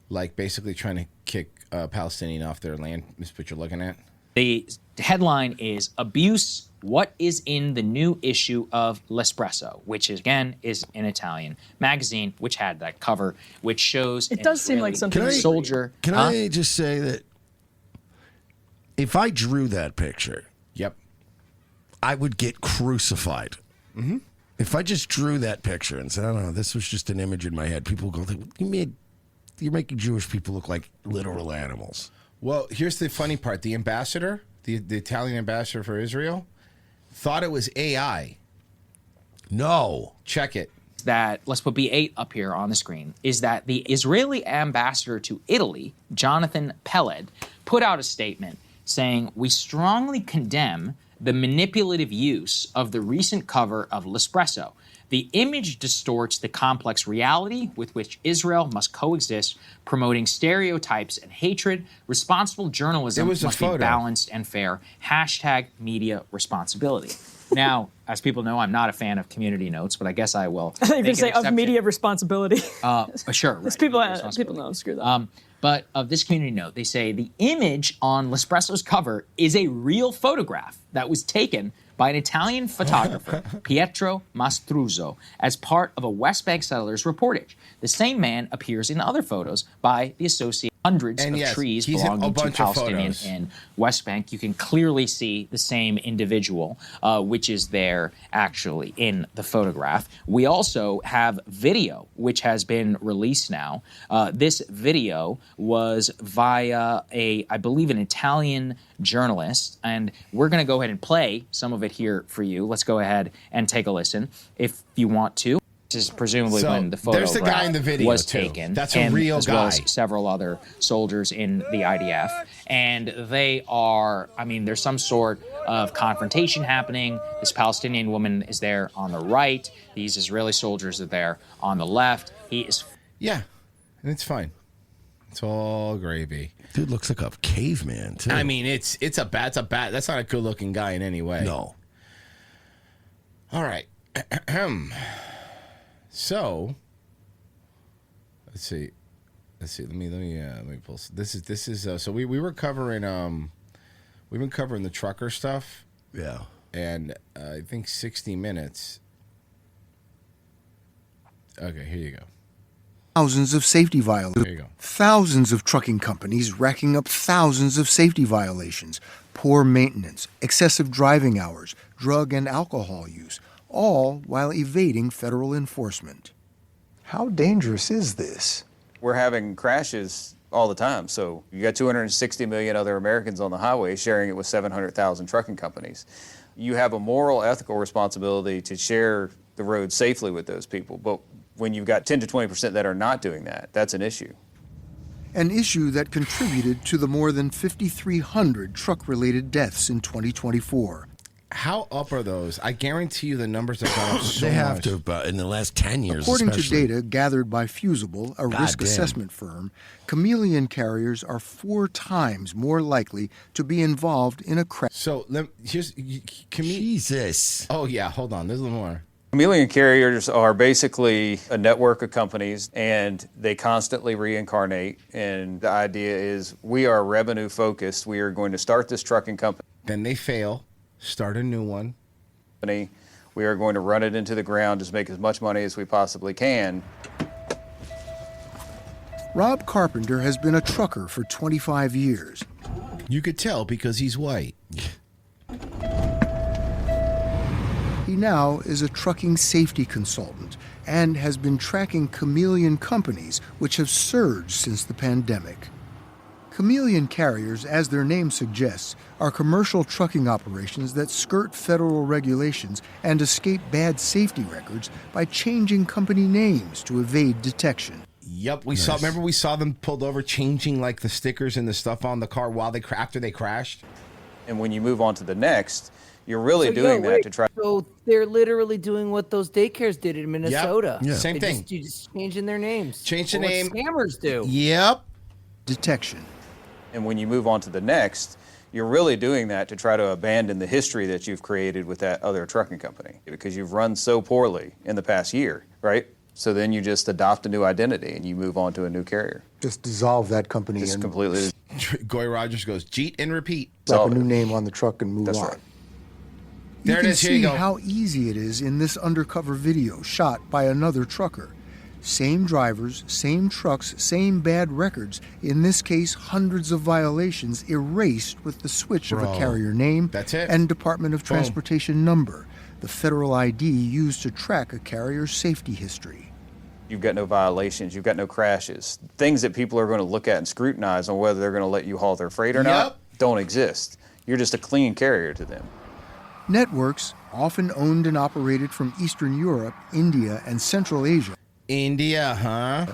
like basically trying to kick a Palestinian off their land. Is what you're looking at. The headline is Abuse, What is in the New Issue of L'Espresso, which is, again is an Italian magazine, which had that cover, which shows it does seem like something soldier. Can I just say that if I drew that picture, I would get crucified. Mm-hmm. If I just drew that picture and said, I don't know, this was just an image in my head, people go, you're making Jewish people look like literal animals. Well, here's the funny part. The ambassador, the Italian ambassador for Israel, thought it was AI. No. Check it. That, let's put B8 up here on the screen, is that the Israeli ambassador to Italy, Jonathan Peled, put out a statement saying, we strongly condemn the manipulative use of the recent cover of L'Espresso. The image distorts the complex reality with which Israel must coexist, promoting stereotypes and hatred. Responsible journalism must be balanced and fair. Hashtag media responsibility. Now, as people know, I'm not a fan of community notes, but I guess I will. I thought you were going to say of media responsibility. Sure. Right. People know, screw that. But of this community note, they say the image on L'Espresso's cover is a real photograph that was taken by an Italian photographer, Pietro Mastruzzo, as part of a West Bank settlers reportage. The same man appears in other photos by the Associated. Hundreds of trees belonging to Palestinians in West Bank. You can clearly see the same individual, which is there actually in the photograph. We also have video, which has been released now. This video was via I believe, an Italian journalist, and we're going to go ahead and play some of it here for you. Let's go ahead and take a listen if you want to. This is presumably when the photograph there's the guy in the video was too. taken. That's a real as guy. Well as several other soldiers in the IDF. And they are, there's some sort of confrontation happening. This Palestinian woman is there on the right. These Israeli soldiers are there on the left. He is... Yeah, and it's fine. It's all gravy. Dude looks like a caveman, too. It's a bad. That's not a good-looking guy in any way. No. All right. So, let's see. Let me pull. This is. So we were covering. We've been covering the trucker stuff. Yeah. And I think 60 Minutes. Okay, here you go. Thousands of safety violations. There you go. Thousands of trucking companies racking up thousands of safety violations, poor maintenance, excessive driving hours, drug and alcohol use, all while evading federal enforcement. How dangerous is this? We're having crashes all the time. So you got 260 million other Americans on the highway sharing it with 700,000 trucking companies. You have a moral, ethical responsibility to share the road safely with those people. But when you've got 10 to 20% that are not doing that, that's an issue. An issue that contributed to the more than 5,300 truck-related deaths in 2024. How up are those? I guarantee you the numbers have gone up so They have much. to, but in the last 10 years According especially. to data gathered by Fusible, a risk assessment firm, chameleon carriers are 4 times more likely to be involved in a crash. So here's Jesus. Oh yeah, hold on. There's a little more. Chameleon carriers are basically a network of companies, and they constantly reincarnate. And the idea is we are revenue focused. We are going to start this trucking company. Then they fail, start a new one. We are going to run it into the ground, just make as much money as we possibly can. Rob Carpenter has been a trucker for 25 years. You could tell because he's white. He now is a trucking safety consultant and has been tracking chameleon companies which have surged since the pandemic. Chameleon carriers, as their name suggests, are commercial trucking operations that skirt federal regulations and escape bad safety records by changing company names to evade detection. Yep, we saw. Remember, we saw them pulled over, changing like the stickers and the stuff on the car while after they crashed. And when you move on to the next, you're really doing that to try. So they're literally doing what those daycares did in Minnesota. Yep. Yeah. Same thing. You're just changing their names. Change the What name. scammers do. Yep. Detection. And when you move on to the next, you're really doing that to try to abandon the history that you've created with that other trucking company because you've run so poorly in the past year, right? So then you just adopt a new identity and you move on to a new carrier. Just dissolve that company Just and completely. Goy Rogers goes, cheat and repeat. slap a new name on the truck and move That's on. right. You There it can is. Here see you go. how easy it is in this undercover video shot by another trucker. Same drivers, same trucks, same bad records. In this case, hundreds of violations erased with the switch of a Bro, carrier name that's it. and Department of Boom. Transportation number, the federal ID used to track a carrier's safety history. You've got no violations. You've got no crashes. Things that people are going to look at and scrutinize on whether they're going to let you haul their freight or not don't exist. You're just a clean carrier to them. Networks, often owned and operated from Eastern Europe, India, and Central Asia, India, huh?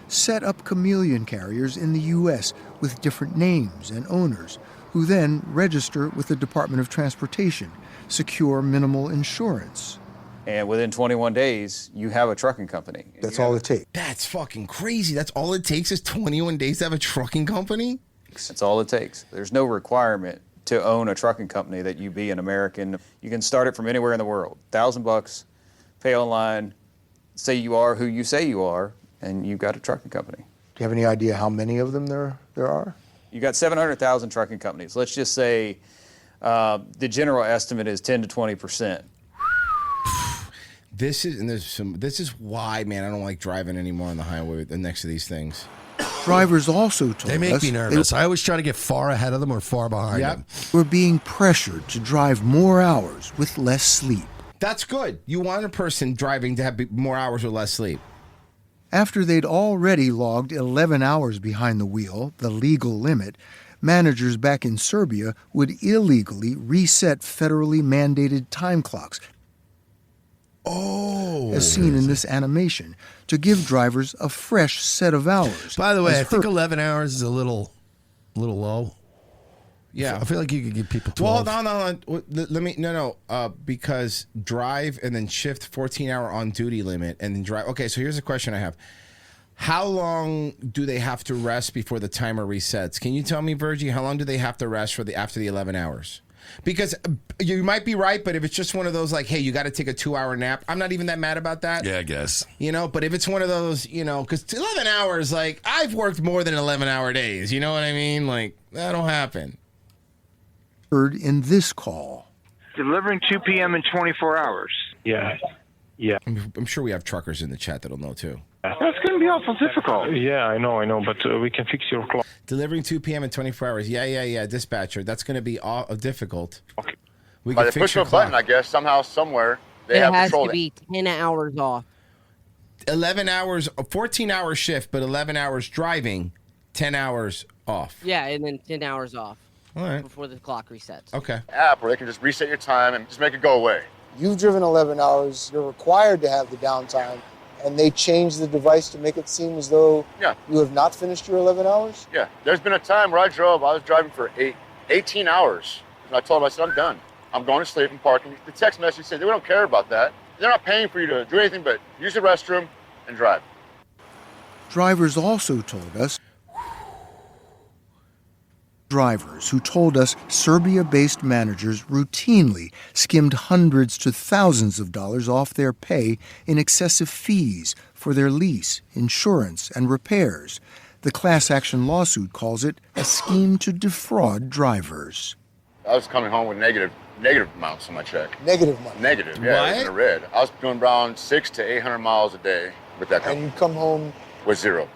set up chameleon carriers in the U.S. with different names and owners, who then register with the Department of Transportation, secure minimal insurance. And within 21 days, you have a trucking company. That's all it takes. That's fucking crazy. That's all it takes is 21 days to have a trucking company? That's all it takes. There's no requirement to own a trucking company that you be an American. You can start it from anywhere in the world. $1,000, pay online, say you are who you say you are, and you've got a trucking company. Do you have any idea how many of them there are? You got 700,000 trucking companies. Let's just say the general estimate is 10 to 20%. This is why, man, I don't like driving anymore on the highway next to these things. Drivers also told us They make me nervous. I always try to get far ahead of them or far behind them. were being pressured to drive more hours with less sleep. That's good. You want a person driving to have more hours or less sleep. After they'd already logged 11 hours behind the wheel, the legal limit, managers back in Serbia would illegally reset federally mandated time clocks, as seen in this animation, to give drivers a fresh set of hours. By the way, As I think her- 11 hours is a little low. Yeah. I feel like you could give people 12. Well, no. Let me because drive and then shift 14-hour on duty limit and then drive. Okay, so here's a question I have. How long do they have to rest before the timer resets? Can you tell me, Virgie, how long do they have to rest after the 11 hours? Because you might be right, but if it's just one of those like, hey, you got to take a 2-hour nap, I'm not even that mad about that. Yeah, I guess. But if it's one of those, because 11 hours, like, I've worked more than 11-hour days. You know what I mean? Like, that'll happen. Heard in this call. Delivering 2 p.m. in 24 hours. Yeah. I'm sure we have truckers in the chat that'll know too. That's going to be awful difficult. Yeah, I know, but we can fix your clock. Delivering 2 p.m. in 24 hours. Yeah, dispatcher. That's going to be difficult. Okay. We By can the fix push your of a button, clock. I guess, somehow, somewhere, they It have has control. to be 10 hours off. 11 hours, a 14-hour shift, but 11 hours driving, 10 hours off. Yeah, and then 10 hours off. All right. Before the clock resets. Okay. App where they can just reset your time and just make it go away. You've driven 11 hours, you're required to have the downtime, and they change the device to make it seem as though you have not finished your 11 hours? Yeah, there's been a time where I was driving for 18 hours. And I told them, I said, I'm done. I'm going to sleep and parking. The text message said, they don't care about that. They're not paying for you to do anything but use the restroom and drive. Drivers also told us Drivers who told us Serbia-based managers routinely skimmed hundreds to thousands of dollars off their pay in excessive fees for their lease, insurance, and repairs. The class action lawsuit calls it a scheme to defraud drivers. I was coming home with negative amounts on my check. Negative money? Negative, yeah, it was in the red. I was doing around 600 to 800 miles a day with that company. And you come home with zero.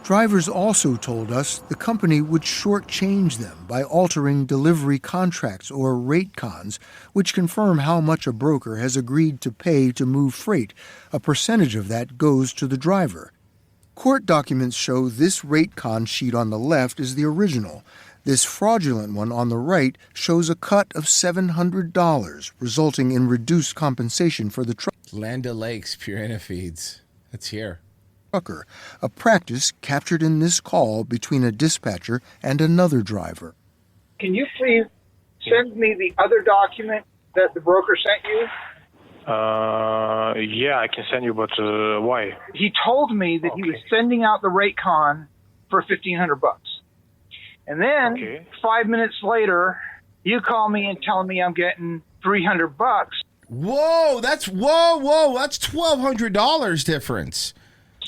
Drivers also told us the company would shortchange them by altering delivery contracts or rate cons, which confirm how much a broker has agreed to pay to move freight. A percentage of that goes to the driver. Court documents show this rate con sheet on the left is the original. This fraudulent one on the right shows a cut of $700, resulting in reduced compensation for the trucker. Land O'Lakes, Purina Feeds. That's here. A practice captured in this call between a dispatcher and another driver. Can you please send me the other document that the broker sent you? Yeah, I can send you, but why? He told me that he was sending out the rate con for $1,500. And then 5 minutes later, you call me and tell me I'm getting $300. Whoa, that's $1,200 difference.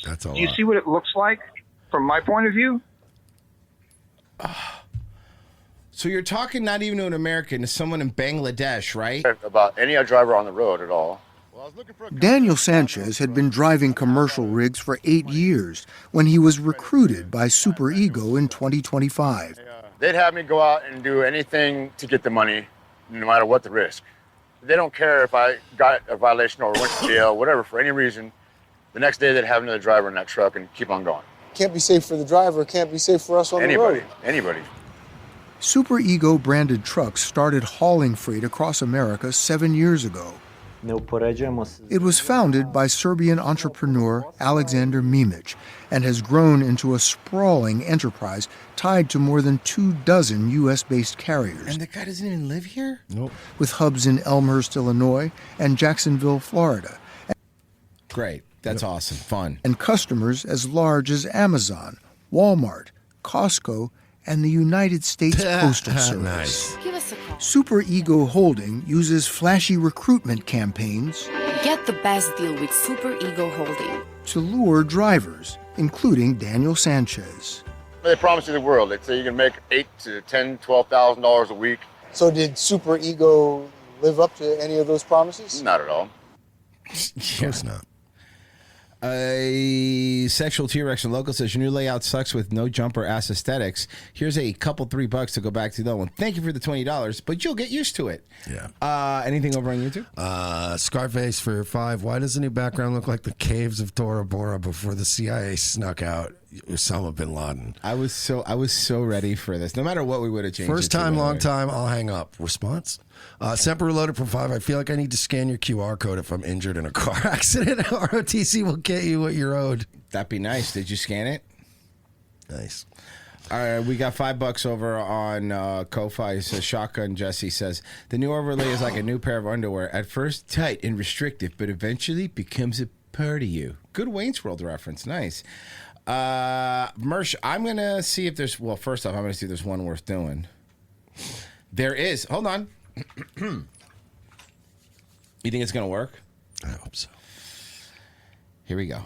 That's a lot. Do you see what it looks like from my point of view? So you're talking not even to an American, to someone in Bangladesh, right? About any other driver on the road at all. Daniel Sanchez had been driving commercial rigs for 8 years when he was recruited by Super Ego in 2025. They'd have me go out and do anything to get the money, no matter what the risk. They don't care if I got a violation or went to jail, whatever, for any reason. The next day, they'd have another driver in that truck and keep on going. Can't be safe for the driver, can't be safe for us on the road. Anybody. Super Ego branded trucks started hauling freight across America 7 years ago. It was founded by Serbian entrepreneur Alexander Mimic and has grown into a sprawling enterprise tied to more than 24 U.S.-based carriers. And the guy doesn't even live here? Nope. With hubs in Elmhurst, Illinois, and Jacksonville, Florida. Great. That's awesome. Fun. And customers as large as Amazon, Walmart, Costco, and the United States Postal Service. Give us a call. Super Ego Holding uses flashy recruitment campaigns Get the best deal with Super Ego Holding to lure drivers, including Daniel Sanchez. They promise you the world. They say you can make $8,000 to $10,000, $12,000 a week. So did Super Ego live up to any of those promises? Not at all. Of course not. A sexual T-Rex in local says your new layout sucks with no jumper ass aesthetics. Here's a couple $3 to go back to that one. Thank you for the $20, but you'll get used to it. Yeah. Anything over on YouTube? Scarface for 5. Why does the new background look like the caves of Tora Bora before the CIA snuck out Osama bin Laden? I was so ready for this. No matter what, we would have changed. First time, long time. I'll hang up. Response. Semper Reloaded for 5. I feel like I need to scan your QR code if I'm injured in a car accident. ROTC will get you what you're owed. That'd be nice. Did you scan it? Nice. All right, we got $5 over on Ko-Fi. So Shotgun Jesse says the new overlay is like a new pair of underwear. At first tight and restrictive, but eventually becomes a part of you. Good Wayne's World reference. Nice. Mersh, I'm gonna see if there's. Well, first off, I'm gonna see if there's one worth doing. There is. Hold on. You think it's gonna work? I hope so. Here we go.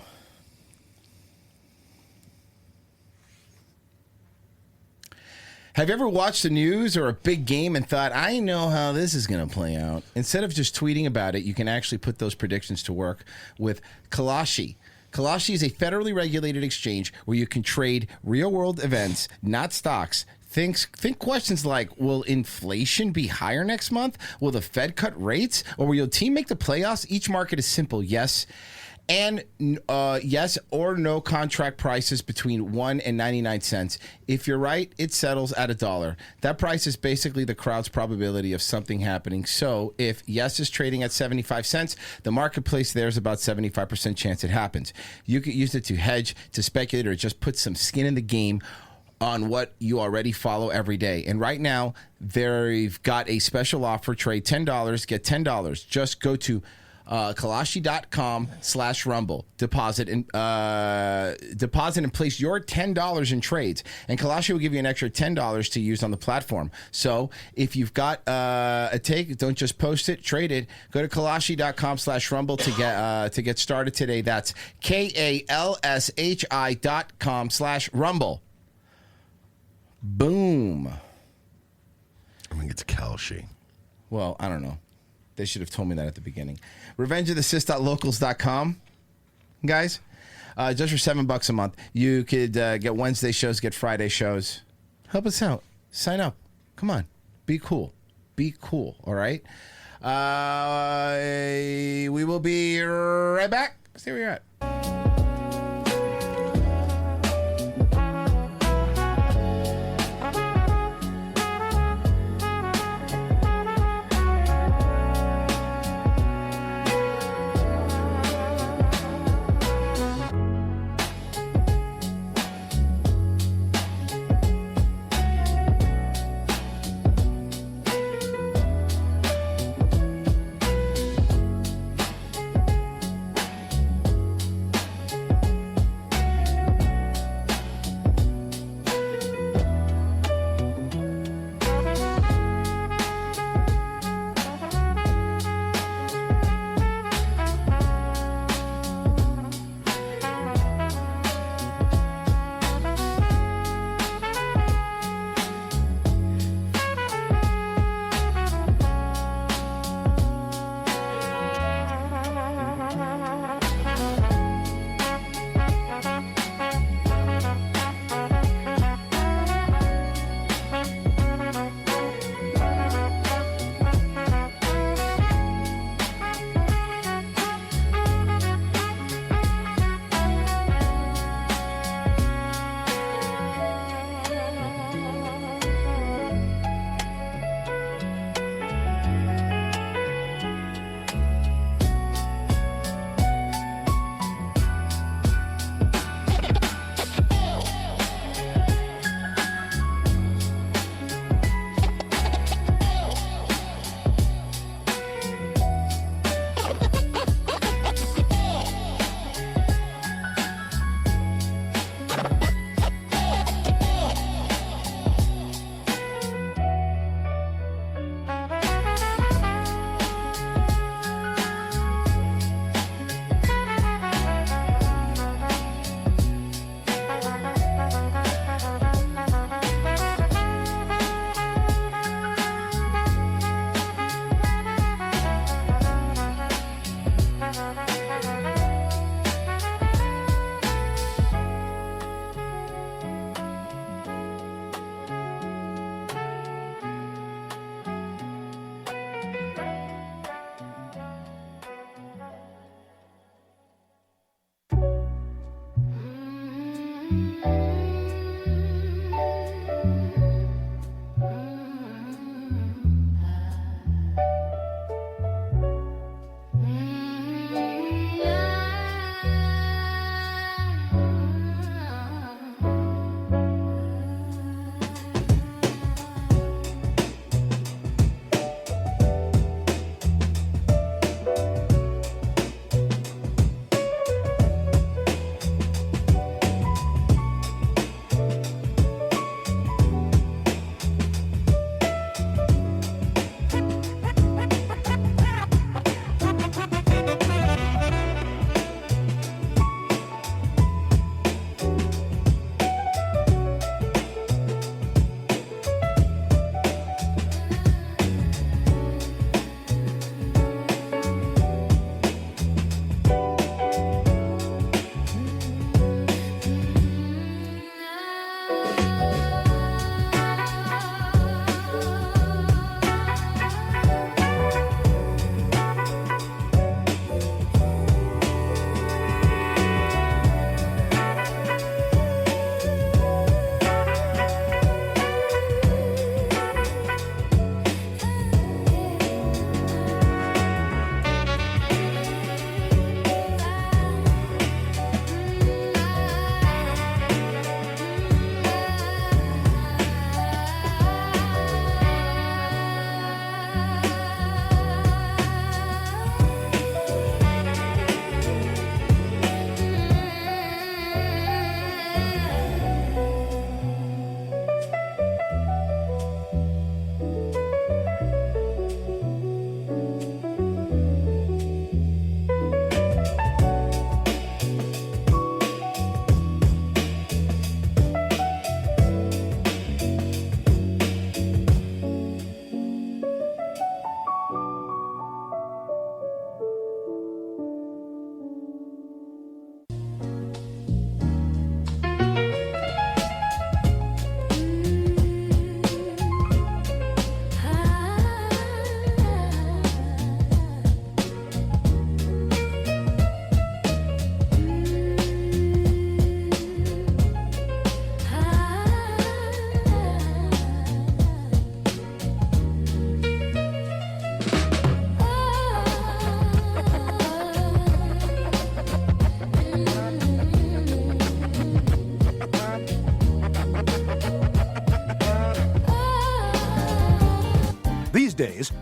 Have you ever watched the news or a big game and thought, I know how this is going to play out? Instead of just tweeting about it, you can actually put those predictions to work with Kalashi. Kalashi is a federally regulated exchange where you can trade real-world events, not stocks. Think questions like, will inflation be higher next month? Will the Fed cut rates? Or will your team make the playoffs? Each market is simple, yes. And yes or no contract prices between 1 and 99 cents. If you're right, it settles at $1. That price is basically the crowd's probability of something happening. So if yes is trading at 75 cents, the marketplace there's about 75% chance it happens. You could use it to hedge, to speculate, or just put some skin in the game on what you already follow every day. And right now, they've got a special offer. Trade $10, get $10. Just go to Kalashi.com/rumble. Deposit and place your $10 in trades, and Kalashi will give you an extra $10 to use on the platform. So if you've got a take, don't just post it, trade it. Go to Kalashi.com/rumble to get started today. That's KALSHI.com/rumble. Boom. I'm gonna get to Kalashi. Well, I don't know. They should have told me that at the beginning. RevengeOfTheSith.locals.com, guys. Just for $7 a month, you could get Wednesday shows, get Friday shows. Help us out. Sign up. Come on. Be cool. Be cool. All right. We will be right back. See where you're at.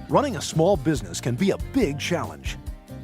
Running a small business can be a big challenge.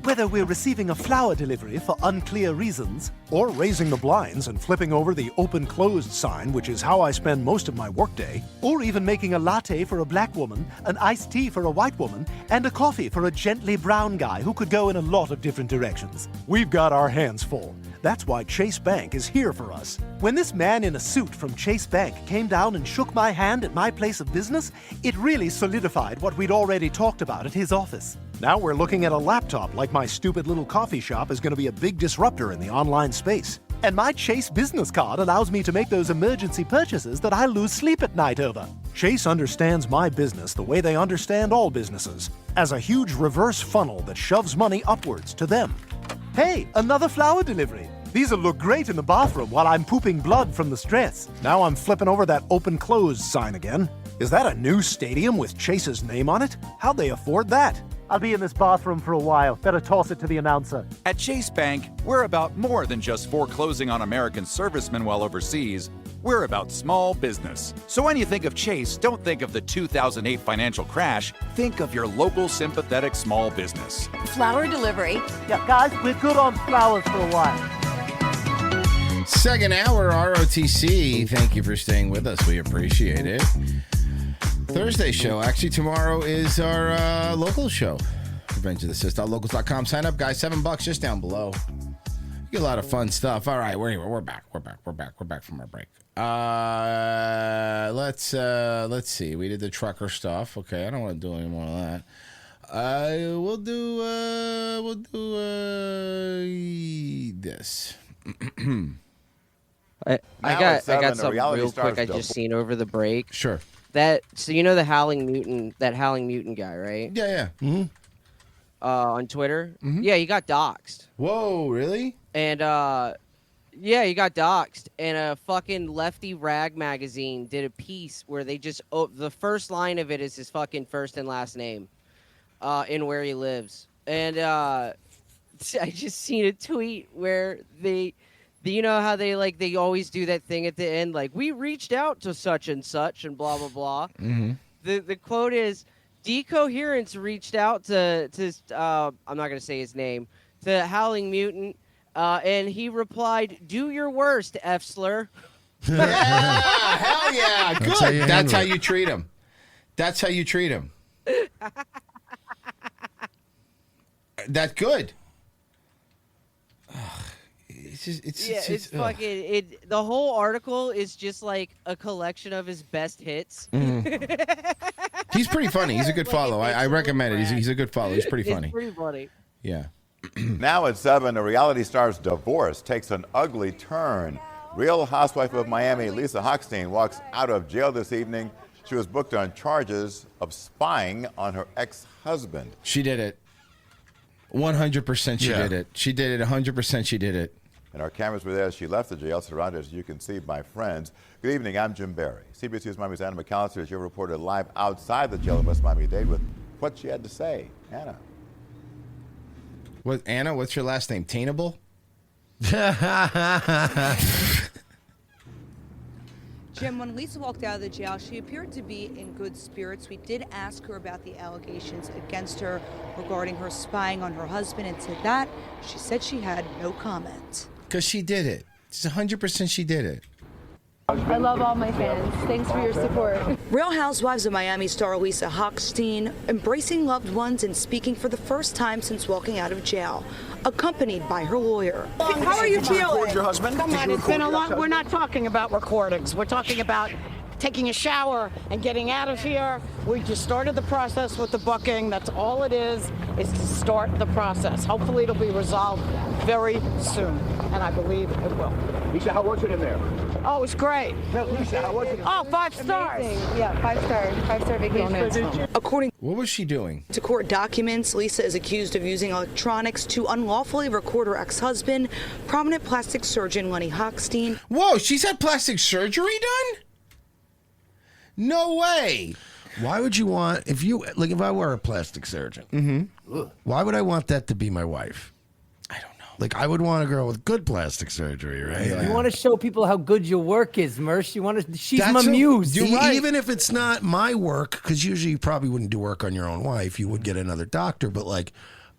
Whether we're receiving a flower delivery for unclear reasons, or raising the blinds and flipping over the open-closed sign, which is how I spend most of my workday, or even making a latte for a black woman, an iced tea for a white woman, and a coffee for a gently brown guy who could go in a lot of different directions. We've got our hands full. That's why Chase Bank is here for us. When this man in a suit from Chase Bank came down and shook my hand at my place of business, it really solidified what we'd already talked about at his office. Now we're looking at a laptop like my stupid little coffee shop is going to be a big disruptor in the online space. And my Chase business card allows me to make those emergency purchases that I lose sleep at night over. Chase understands my business the way they understand all businesses, as a huge reverse funnel that shoves money upwards to them. Hey, another flower delivery. These'll look great in the bathroom while I'm pooping blood from the stress. Now I'm flipping over that open-closed sign again. Is that a new stadium with Chase's name on it? How'd they afford that? I'll be in this bathroom for a while. Better toss it to the announcer. At Chase Bank, we're about more than just foreclosing on American servicemen while overseas. We're about small business. So when you think of Chase, don't think of the 2008 financial crash. Think of your local sympathetic small business. Flower delivery. Yeah, guys, we're good on flowers for a while. Second hour, ROTC. Thank you for staying with us. We appreciate it. Thursday show. Actually, tomorrow is our local show. RevengeOfTheSys.locals.com. Sign up, guys. $7 just down below. You get a lot of fun stuff. All right, we're back. We're back from our break. Let's see. We did the trucker stuff. Okay, I don't want to do any more of that. We'll do this. I got something real quick I just seen over the break. Sure. So you know the Howling Mutant guy, right? Yeah. Mm-hmm. On Twitter. Mm-hmm. Yeah, he got doxxed. Whoa, really? And yeah, he got doxxed. And a fucking lefty rag magazine did a piece where they just the first line of it is his fucking first and last name, and where he lives. And I just seen a tweet where you know how they always do that thing at the end, like, we reached out to such and blah, blah, blah. Mm-hmm. The quote is, Decoherence reached out to I'm not going to say his name, to Howling Mutant, and he replied, do your worst, F-slur. Yeah, hell yeah, good. That's how you treat him. That's how you treat him. That's good. It's fucking. The whole article is just like a collection of his best hits. Mm-hmm. He's pretty funny. He's a good follow. I recommend it. He's a good follow. He's pretty funny. It's pretty funny. Yeah. Now at 7, a reality star's divorce takes an ugly turn. Real Housewife of Miami, Lisa Hochstein, walks out of jail this evening. She was booked on charges of spying on her ex-husband. She did it. 100% she did it. She did it. 100% she did it. And our cameras were there as she left the jail, surrounded, as you can see, by friends. Good evening, I'm Jim Barry. CBS News Miami's Anna McAllister is your reporter live outside the jail in West Miami-Dade with what she had to say. Anna. Anna, what's your last name? Tainable? Jim, when Lisa walked out of the jail, she appeared to be in good spirits. We did ask her about the allegations against her regarding her spying on her husband, and to that, she said she had no comment. Because she did it. It's 100% she did it. I love all my fans. Thanks for your support. Real Housewives of Miami star Lisa Hochstein embracing loved ones and speaking for the first time since walking out of jail, accompanied by her lawyer. How are you feeling? Your husband? Come on, it's been a long. We're not talking about recordings. We're talking about taking a shower and getting out of here. We just started the process with the booking. That's all it is to start the process. Hopefully it'll be resolved very soon, and I believe it will. Lisa, how was it in there? Oh, it was great. No, Lisa, how was it? Oh, 5 stars. Amazing. Yeah, 5-star vacation. According What was she doing? to court documents, Lisa is accused of using electronics to unlawfully record her ex-husband, prominent plastic surgeon Lenny Hochstein. Whoa, she's had plastic surgery done? No way. Why would you want, if I were a plastic surgeon, why would I want that to be my wife? I don't know. Like, I would want a girl with good plastic surgery, right? You want to show people how good your work is, Mersh. You want to. She's That's my muse. Even if it's not my work, because usually you probably wouldn't do work on your own wife. You would get another doctor, but like,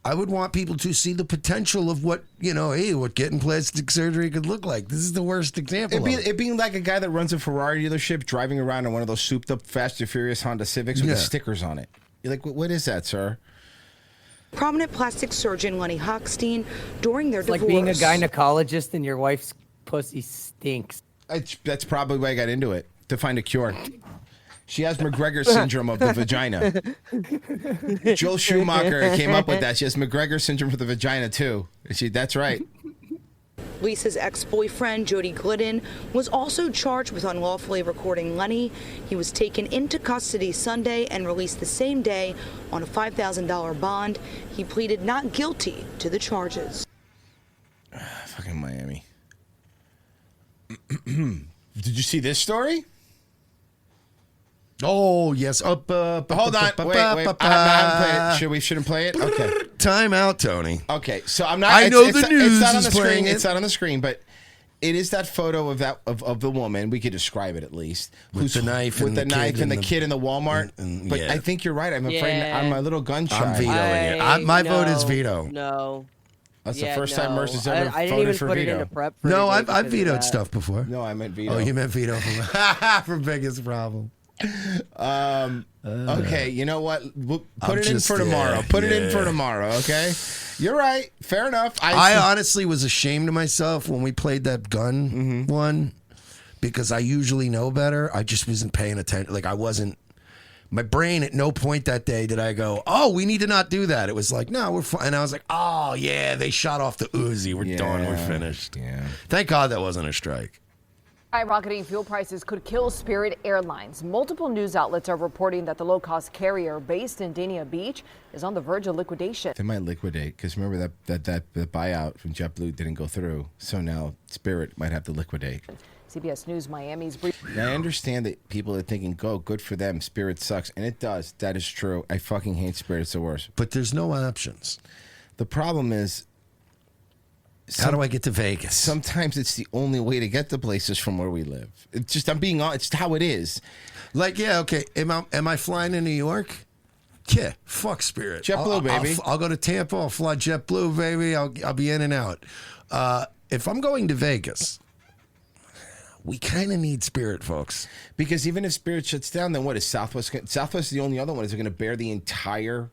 I would want people to see the potential of what, hey, what getting plastic surgery could look like. This is the worst example. It being like a guy that runs a Ferrari dealership driving around in one of those souped up Fast and Furious Honda Civics with the stickers on it. You're like, what is that, sir? Prominent plastic surgeon Lenny Hochstein during their divorce. Like being a gynecologist and your wife's pussy stinks. That's probably why I got into it, to find a cure. She has McGregor syndrome of the vagina. Joel Schumacher came up with that. She has McGregor syndrome for the vagina, too. That's right. Lisa's ex-boyfriend, Jody Glidden, was also charged with unlawfully recording Lenny. He was taken into custody Sunday and released the same day on a $5,000 bond. He pleaded not guilty to the charges. Fucking Miami. Did you see this story? Oh, yes. Hold on. Wait. I haven't played it. Shouldn't play it? Okay. Time out, Tony. Okay. So I'm not. I know the news It's not on is the playing screen. it. It's not on the screen, but it is that photo of the woman. We could describe it at least. With the knife with and the the knife kid and the and kid in the Walmart. But yeah. I think you're right. I'm afraid I'm a little gun shy. I'm vetoing it. My vote is veto. No. That's the first time Merce has ever I didn't voted even for put veto. it into prep for No, anything I've because of vetoed that. stuff before. No, I meant veto. Oh, you meant veto from biggest problem. Okay, you know what? We'll put I'm it in just- for tomorrow. yeah, Put it in yeah. for tomorrow, okay? You're right. Fair enough. I honestly was ashamed of myself when we played that gun one because I usually know better. I just wasn't paying attention. Like, I wasn't. My brain at no point that day did I go, oh, we need to not do that. It was like, no, we're fine. And I was like, oh, yeah, they shot off the Uzi. We're done. We're finished. Yeah. Thank God that wasn't a strike. Skyrocketing fuel prices could kill Spirit Airlines. Multiple news outlets are reporting that the low-cost carrier based in Dania Beach is on the verge of liquidation. They might liquidate because remember that the buyout from JetBlue didn't go through. So now Spirit might have to liquidate. CBS News Miami's brief. Now, I understand that people are thinking, go, good for them. Spirit sucks. And it does. That is true. I fucking hate Spirit. It's the worst. But there's no options. The problem is, how do I get to Vegas? Sometimes it's the only way to get to places from where we live. It's just, I'm being honest. It's how it is. Like, yeah, okay. Am I flying to New York? Yeah, fuck Spirit. JetBlue, baby. I'll go to Tampa. I'll fly JetBlue, baby. I'll be in and out. If I'm going to Vegas, we kind of need Spirit, folks. Because even if Spirit shuts down, then what is Southwest? Southwest is the only other one. Is it going to bear the entire?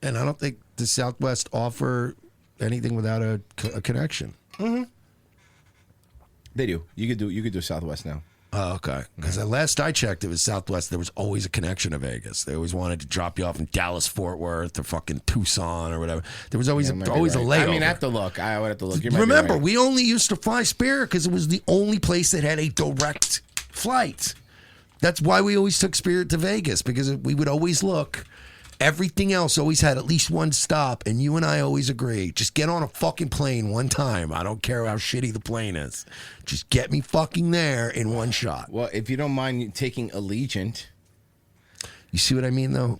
And I don't think the Southwest offer anything without a connection. Mm-hmm. They do. You could do Southwest now. Oh, okay. Because last I checked, it was Southwest. There was always a connection to Vegas. They always wanted to drop you off in Dallas, Fort Worth, or fucking Tucson, or whatever. There was always a layover. I mean, I have to look. I would have to look. You might be Remember, right. we only used to fly Spirit because it was the only place that had a direct flight. That's why we always took Spirit to Vegas, because we would always look. Everything else always had at least one stop, and you and I always agree. Just get on a fucking plane one time. I don't care how shitty the plane is. Just get me fucking there in one shot. Well, if you don't mind taking Allegiant. You see what I mean, though?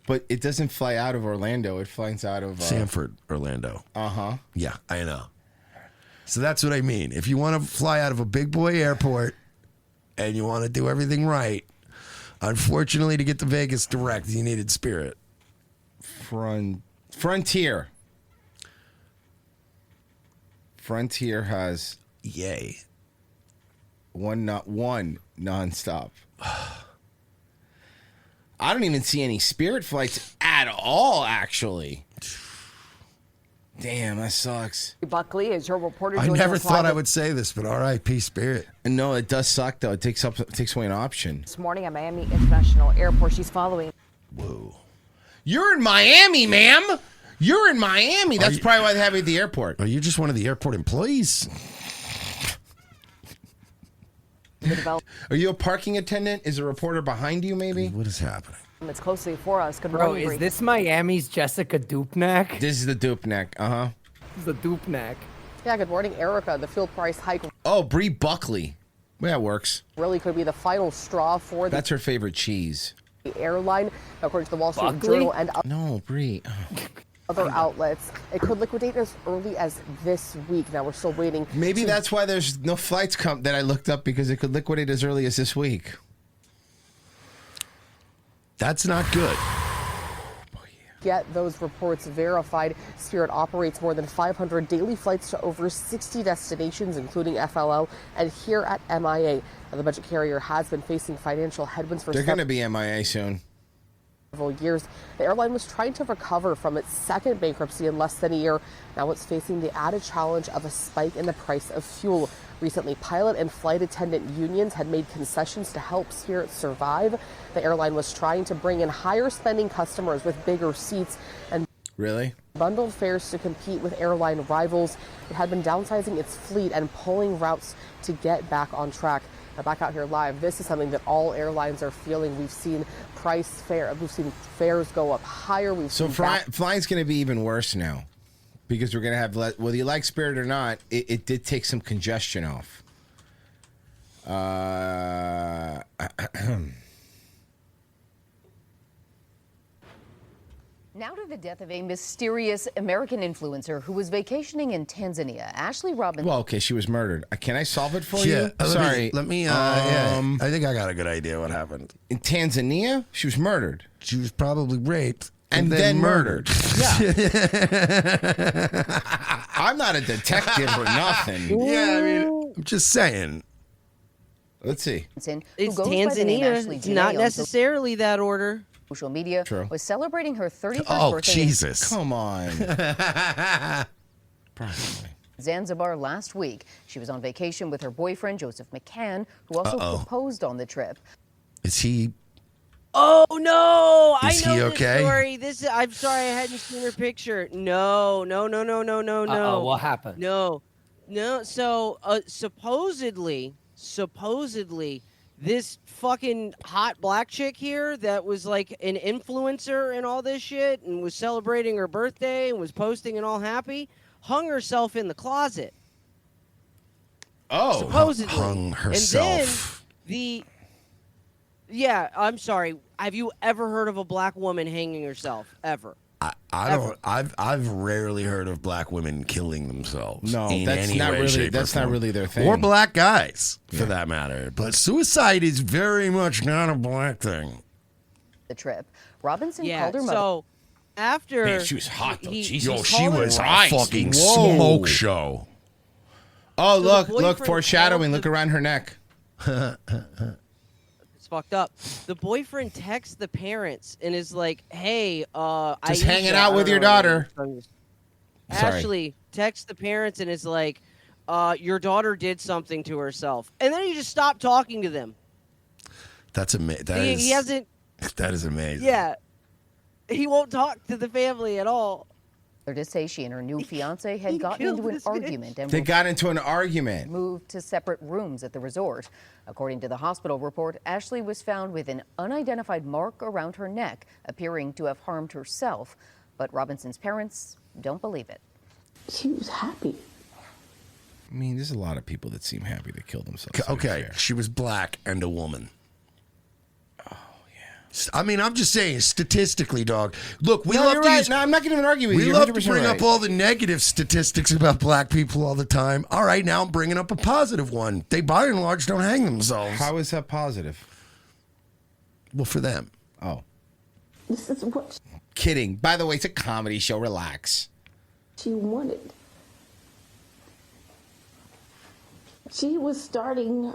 But it doesn't fly out of Orlando. It flies out of... Sanford, Orlando. Uh-huh. Yeah, I know. So that's what I mean. If you want to fly out of a big boy airport and you want to do everything right, unfortunately, to get to Vegas direct, you needed Spirit. Frontier. Frontier has one nonstop. I don't even see any Spirit flights at all, actually. Damn, that sucks. Buckley is your reporter. I never thought I would say this, but R.I.P. Spirit. No, it does suck, though. It takes away an option. This morning at Miami International Airport, she's following. Whoa. You're in Miami, ma'am. You're in Miami. That's probably why they have you at the airport. Are you just one of the airport employees? Are you a parking attendant? Is a reporter behind you, maybe? What is happening? It's closely for us. Good Bro, morning, is Bree. this Miami's Jessica Dupnack? This is the Dupnack. Uh-huh. This is the Dupnack. Yeah, good morning, Erica. The fuel price hike Oh, Bree Buckley. Yeah, it works. really could be the final straw for the That's her favorite cheese. airline, according to the Wall Street Buckley? Journal. And No, Bree. Other outlets, it could liquidate as early as this week. Now we're still waiting. Maybe that's why there's no flights that I looked up, because it could liquidate as early as this week. That's not good. Get those reports verified. Spirit operates more than 500 daily flights to over 60 destinations, including FLL and here at MIA. Now, the budget carrier has been facing financial headwinds for They're going to be MIA soon. Several years. The airline was trying to recover from its second bankruptcy in less than a year. Now it's facing the added challenge of a spike in the price of fuel. Recently, pilot and flight attendant unions had made concessions to help Spirit survive. The airline was trying to bring in higher spending customers with bigger seats and bundled fares to compete with airline rivals. It had been downsizing its fleet and pulling routes to get back on track. Now, back out here live, this is something that all airlines are feeling. We've seen we've seen fares go up higher. Flying's going to be even worse now, because we're going to have whether you like Spirit or not, it did take some congestion off. Now to the death of a mysterious American influencer who was vacationing in Tanzania. Ashley Robinson. Well, okay, she was murdered. Can I solve it for Yeah, you? Sorry. Let me. I think I got a good idea what happened. In Tanzania, she was murdered. She was probably raped and then murdered. Yeah. I'm not a detective or nothing. Yeah, I mean, I'm just saying. Let's see. It's Tanzania. It's not necessarily that order. Social media was celebrating her 31st birthday. Jesus. Come on. Zanzibar last week. She was on vacation with her boyfriend, Joseph McCann, who also proposed on the trip. Is he? Oh no! Is I know he this okay? story. I'm sorry, I hadn't seen her picture. No. What happened? No. So supposedly, this fucking hot black chick here that was like an influencer and all this shit and was celebrating her birthday and was posting and all happy, hung herself in the closet. Oh, supposedly hung herself. And then I'm sorry. Have you ever heard of a black woman hanging herself ever? I don't. I've rarely heard of black women killing themselves. No, in that's any not way, really. shape, That's or not form. really their thing. Or black guys, for that matter. But suicide is very much not a black thing. The trip. Robinson called her mother. So after Man, she was hot though. Jesus. Yo, she was a Christ. fucking Whoa. smoke show. Oh, So look, the look, boyfriend foreshadowing. called Look around her neck. It's fucked up. The boyfriend texts the parents and is like, "Hey, Just Aisha, hanging out I with don't your know her daughter." name. Sorry. Ashley texts the parents and is like, "Your daughter did something to herself," and then he just stopped talking to them. That's amazing. He hasn't. That is amazing. Yeah, he won't talk to the family at all. They did say she and her new fiance had gotten into an argument and They got into an argument. moved to separate rooms at the resort. According to the hospital report, Ashley was found with an unidentified mark around her neck, appearing to have harmed herself. But Robinson's parents don't believe it. She was happy. I mean, there's a lot of people that seem happy to kill themselves. Okay, she was black and a woman. I mean, I'm just saying, statistically, dog. Look, we No, love you're to right. use, No, I'm not going to even argue with you. we You're love to 100% bring right. up all the negative statistics about black people all the time. All right, now I'm bringing up a positive one. They, by and large, don't hang themselves. How is that positive? Well, for them. Oh. This is what Kidding. By the way, it's a comedy show. Relax. she wanted. She was starting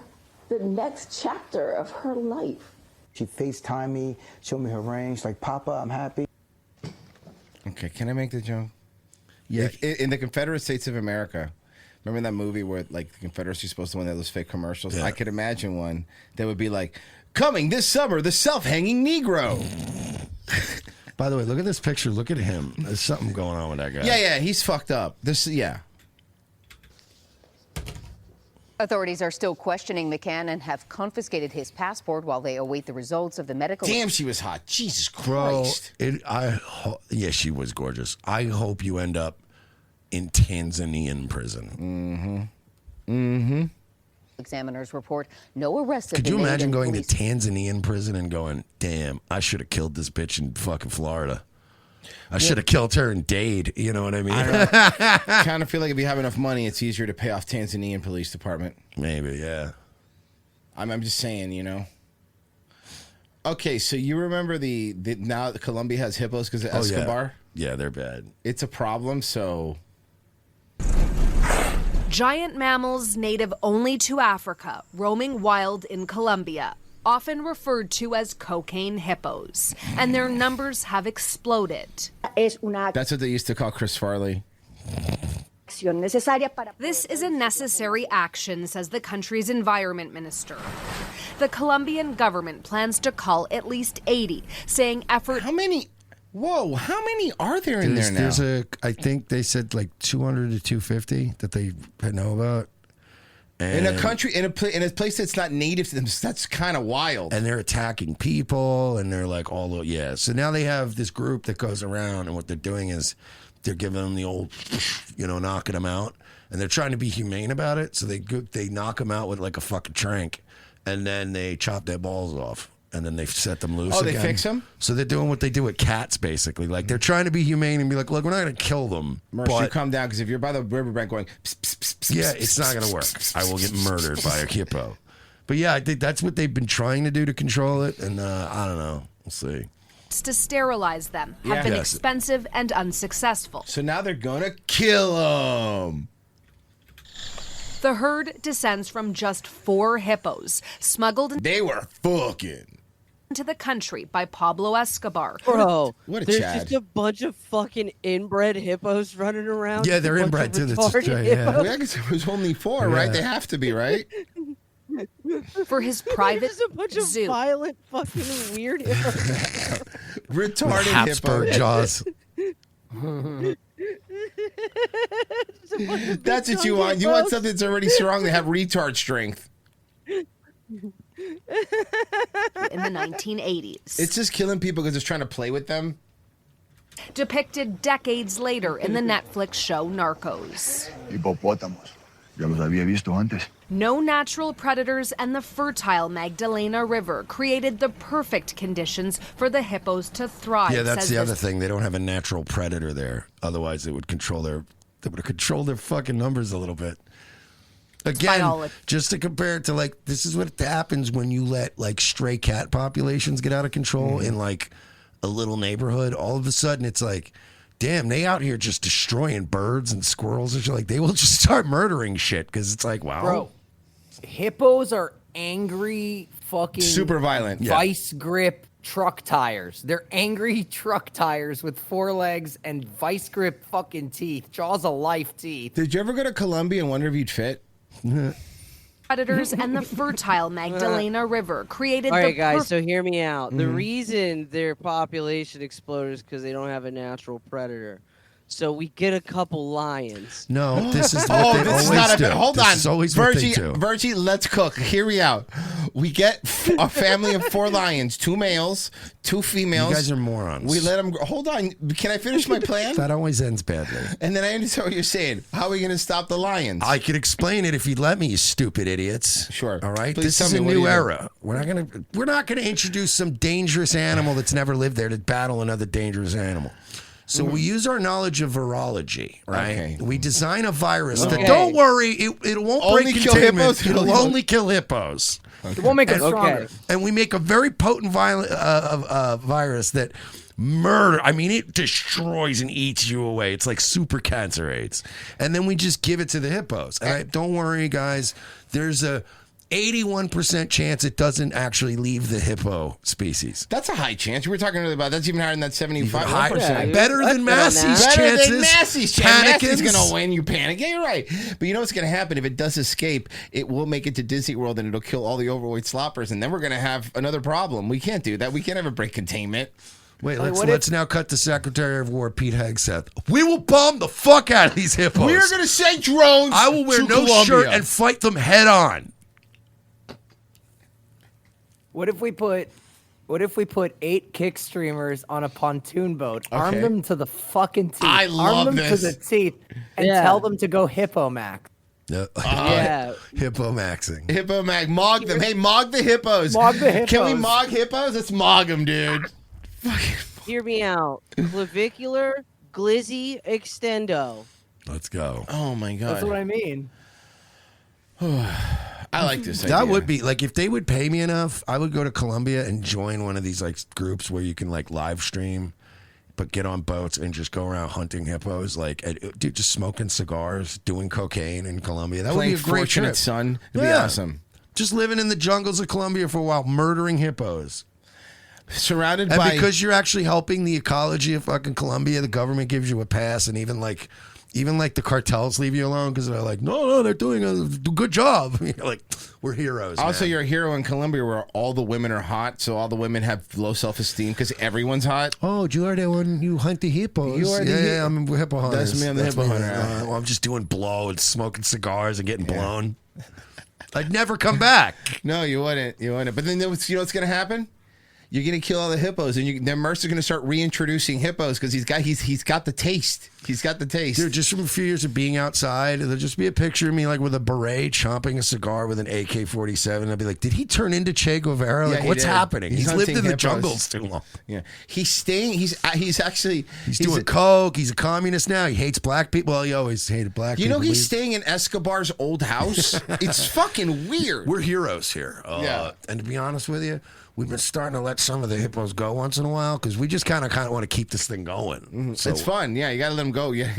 the next chapter of her life. She FaceTimed me, showed me her ring. She's like, Papa, I'm happy. Okay, can I make the joke? Yeah. In the Confederate States of America, remember that movie where like the Confederacy is supposed to win those fake commercials? Yeah. I could imagine one that would be like, coming this summer, the self-hanging Negro. By the way, look at this picture. Look at him. There's something going on with that guy. Yeah, he's fucked up. Yeah. Authorities are still questioning McCann and have confiscated his passport while they await the results of the medical. Damn, she was hot. Jesus Bro, Christ. yeah, she was gorgeous. I hope you end up in Tanzanian prison. Examiners report no arrests have Could been you made imagine and going to police- Tanzanian prison and going, damn, I should have killed this bitch in fucking Florida? I should have killed her in Dade. You know what I mean? I kind of feel like if you have enough money, it's easier to pay off Tanzanian police department. Maybe, yeah. I'm just saying, you know. Okay, so you remember the now Colombia has hippos because of Escobar? Yeah, they're bad. It's a problem, so... Giant mammals native only to Africa, roaming wild in Colombia, often referred to as cocaine hippos, and their numbers have exploded. That's what they used to call Chris Farley. This is a necessary action, says the country's environment minister. The Colombian government plans to cull at least 80, saying effort... How many are there in there now? I think they said like 200 to 250 that they know about. And in a country, in a place that's not native to them, that's kind of wild. And they're attacking people, and they're like So now they have this group that goes around, and what they're doing is they're giving them the old, knocking them out, and they're trying to be humane about it. So they knock them out with like a fucking trank, and then they chop their balls off, and then they set them loose. Oh, they again. fix them? So they're doing what they do with cats, basically. Like they're trying to be humane and be like, look, we're not going to kill them. Merce, you calm down, because if you're by the riverbank going, pss, pss, pss, pss, yeah, pss, it's not going to work. pss, I will get murdered by a hippo. But yeah, I think that's what they've been trying to do to control it, and I don't know. We'll see. To sterilize them have been expensive and unsuccessful. So now they're going to kill them. The herd descends from just 4 hippos smuggled They were fucking into the country by Pablo Escobar. Bro, what a there's Chad. just a bunch of fucking inbred hippos running around. Yeah, they're A bunch inbred of too. That's retarded right, yeah. hippos. Well, I guess it was only 4, right? They have to be, right? For his private Just a bunch of zoo. violent, fucking weird hippos. Retarded Habsburg hippo. jaws. That's what you want. You want something that's already strong. They have retard strength. In the 1980s. It's just killing people because it's trying to play with them. Depicted decades later in the Netflix show Narcos. Hipopótamos. Ya los había visto antes. No natural predators and the fertile Magdalena River created the perfect conditions for the hippos to thrive. Yeah, that's says the this other thing. They don't have a natural predator there. Otherwise, it would control their fucking numbers a little bit. Again, just to compare it to like, this is what happens when you let like stray cat populations get out of control in like a little neighborhood. All of a sudden, it's like, damn, they out here just destroying birds and squirrels and shit. Like, they will just start murdering shit because it's like, wow. Bro, hippos are angry fucking super violent vice grip truck tires. They're angry truck tires with 4 legs and vice grip fucking teeth, jaws of life teeth. Did you ever go to Colombia and wonder if you'd fit? predators and the fertile Magdalena River created All right, the guys, so hear me out. The Mm-hmm. reason their population exploded is because they don't have a natural predator. So we get a couple lions. No, this is what they always do. Hold This on, is always what they do. Virgie, let's cook. Hear me out. We get a family of 4 lions, 2 males, 2 females. You guys are morons. We let them. Hold on. Can I finish my plan? That always ends badly. And then I understand what you're saying. How are we going to stop the lions? I could explain it if you'd let me, you stupid idiots. Sure. All right. Please This tell is me, a what do new you do? era. We're not gonna introduce some dangerous animal that's never lived there to battle another dangerous animal. So we use our knowledge of virology, right? Okay. We design a virus that, Okay. don't worry, it won't Only break kill containment. hippos? It'll only kill hippos. It won't make us stronger. And we make a very potent virus that murder. I mean, it destroys and eats you away. It's like super cancer AIDS. And then we just give it to the hippos. And don't worry, guys. There's a 81% chance it doesn't actually leave the hippo species. That's a high chance. We were talking earlier about that's even higher than that 75%. Better than Massey's Better chances. than Massey's chance. Massey's Panicans. going to win. You panic. Yeah, you're right. But you know what's going to happen? If it does escape, it will make it to Disney World and it'll kill all the overweight sloppers. And then we're going to have another problem. We can't do that. We can't ever break containment. Wait, let's now cut to Secretary of War Pete Hegseth. We will bomb the fuck out of these hippos. We are going to send drones. I will wear to no Colombia. shirt and fight them head on. What if we put 8 kick streamers on a pontoon boat, arm Okay. them to the fucking teeth, I arm love them this. to the teeth, and Yeah. tell them to go hippo max? Yeah. Hippo maxing. Hippo mag. Mog them. Hey, mog the hippos. Mog the hippos. Can we mog hippos? Let's mog them, dude. Hear me out. Clavicular glizzy extendo. Let's go. Oh my god. That's what I mean. I like this idea. That would be like if they would pay me enough, I would go to Colombia and join one of these like groups where you can like live stream, but get on boats and just go around hunting hippos, like dude, just smoking cigars, doing cocaine in Colombia. That Playing would be a great Fortunate trip. Son. It'd be awesome. Just living in the jungles of Colombia for a while, murdering hippos. Surrounded And by because you're actually helping the ecology of fucking Colombia, the government gives you a pass, and even like the cartels leave you alone because they're like, no, they're doing a good job. You're like, we're heroes. Also, man. you're a hero in Colombia where all the women are hot, so all the women have low self-esteem because everyone's hot. Oh, you are the one you hunt the hippos. You are the yeah, I'm a hippo hunter. That's me, I'm the hippo hunter. Well, I'm just doing blow and smoking cigars and getting blown. I'd never come back. No, you wouldn't. You wouldn't. But then you know what's going to happen? You're going to kill all the hippos, and then Mercer's going to start reintroducing hippos because he's got the taste. He's got the taste. Dude, just from a few years of being outside, there'll just be a picture of me like with a beret chomping a cigar with an AK-47. I'll be like, did he turn into Che Guevara? Yeah, Like, he what's did. happening? He's lived in hunting the hippos. jungles too long. Yeah, he's staying. He's doing coke. He's a communist now. He hates black people. Well, he always hated black people. You know he's staying in Escobar's old house. It's fucking weird. We're heroes here. Yeah. And to be honest with you, we've been starting to let some of the hippos go once in a while because we just kind of want to keep this thing going. So It's fun. Yeah, you got to let them go. Yeah.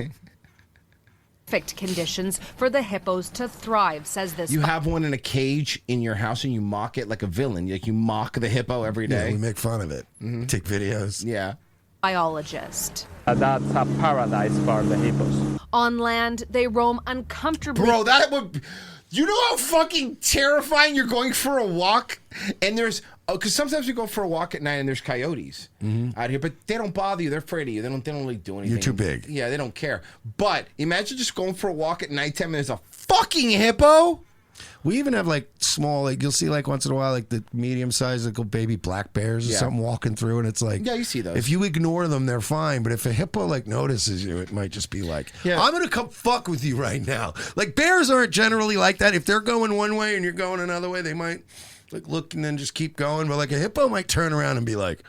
Perfect conditions for the hippos to thrive, says this. You have one in a cage in your house and you mock it like a villain. Like you mock the hippo every day. Yeah, we make fun of it. Take videos. Yeah. Biologist. That's a paradise for the hippos. On land, they roam uncomfortably. Bro, that would... You know how fucking terrifying you're going for a walk and there's... Because sometimes we go for a walk at night and there's coyotes out here, but they don't bother you. They're afraid of you. They don't really do anything. You're too big. Yeah, they don't care. But imagine just going for a walk at nighttime and there's a fucking hippo. We even have like small, like you'll see like once in a while, like the medium-sized little baby black bears or Yeah. something walking through, and it's like, Yeah, you see those. If you ignore them, they're fine. But if a hippo like notices you, it might just be like, Yeah. I'm gonna come fuck with you right now. Like bears aren't generally like that. If they're going one way and you're going another way, they might like look and then just keep going. But like a hippo might turn around and be like,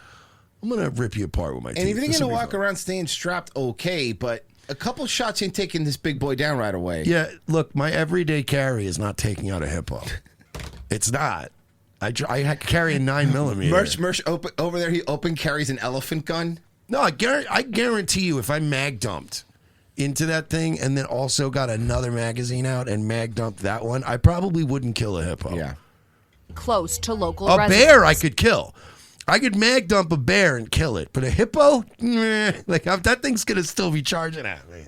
I'm gonna rip you apart with my teeth. And if you're This'll going to be walk fun. around staying strapped, okay, but a couple shots ain't taking this big boy down right away. Yeah, look, my everyday carry is not taking out a hippo. It's not. I carry a 9mm. Merch over there, he open carries an elephant gun. No, I guarantee you, if I mag dumped into that thing and then also got another magazine out and mag dumped that one, I probably wouldn't kill a hippo. Yeah. Close to local A residents. bear I could kill. I could mag dump a bear and kill it, but a hippo, like that thing's gonna still be charging at me.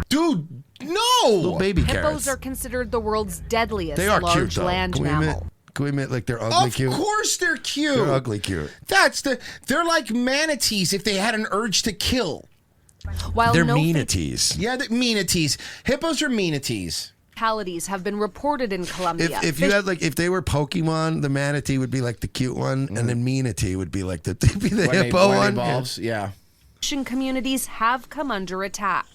Dude, no! Little baby Hippos carrots. are considered the world's deadliest They are large cute though. land Can we mammal. admit like they're ugly cute? Of course they're cute. They're ugly cute. They're like manatees if they had an urge to kill. While They're no manatees. Yeah, they're manatees. Hippos are manatees. fatalities have been reported in Colombia. If you had like if they were Pokemon, the manatee would be like the cute one, and then manatee would be like the hippo one. Balls, yeah. Fishing communities have come under attack.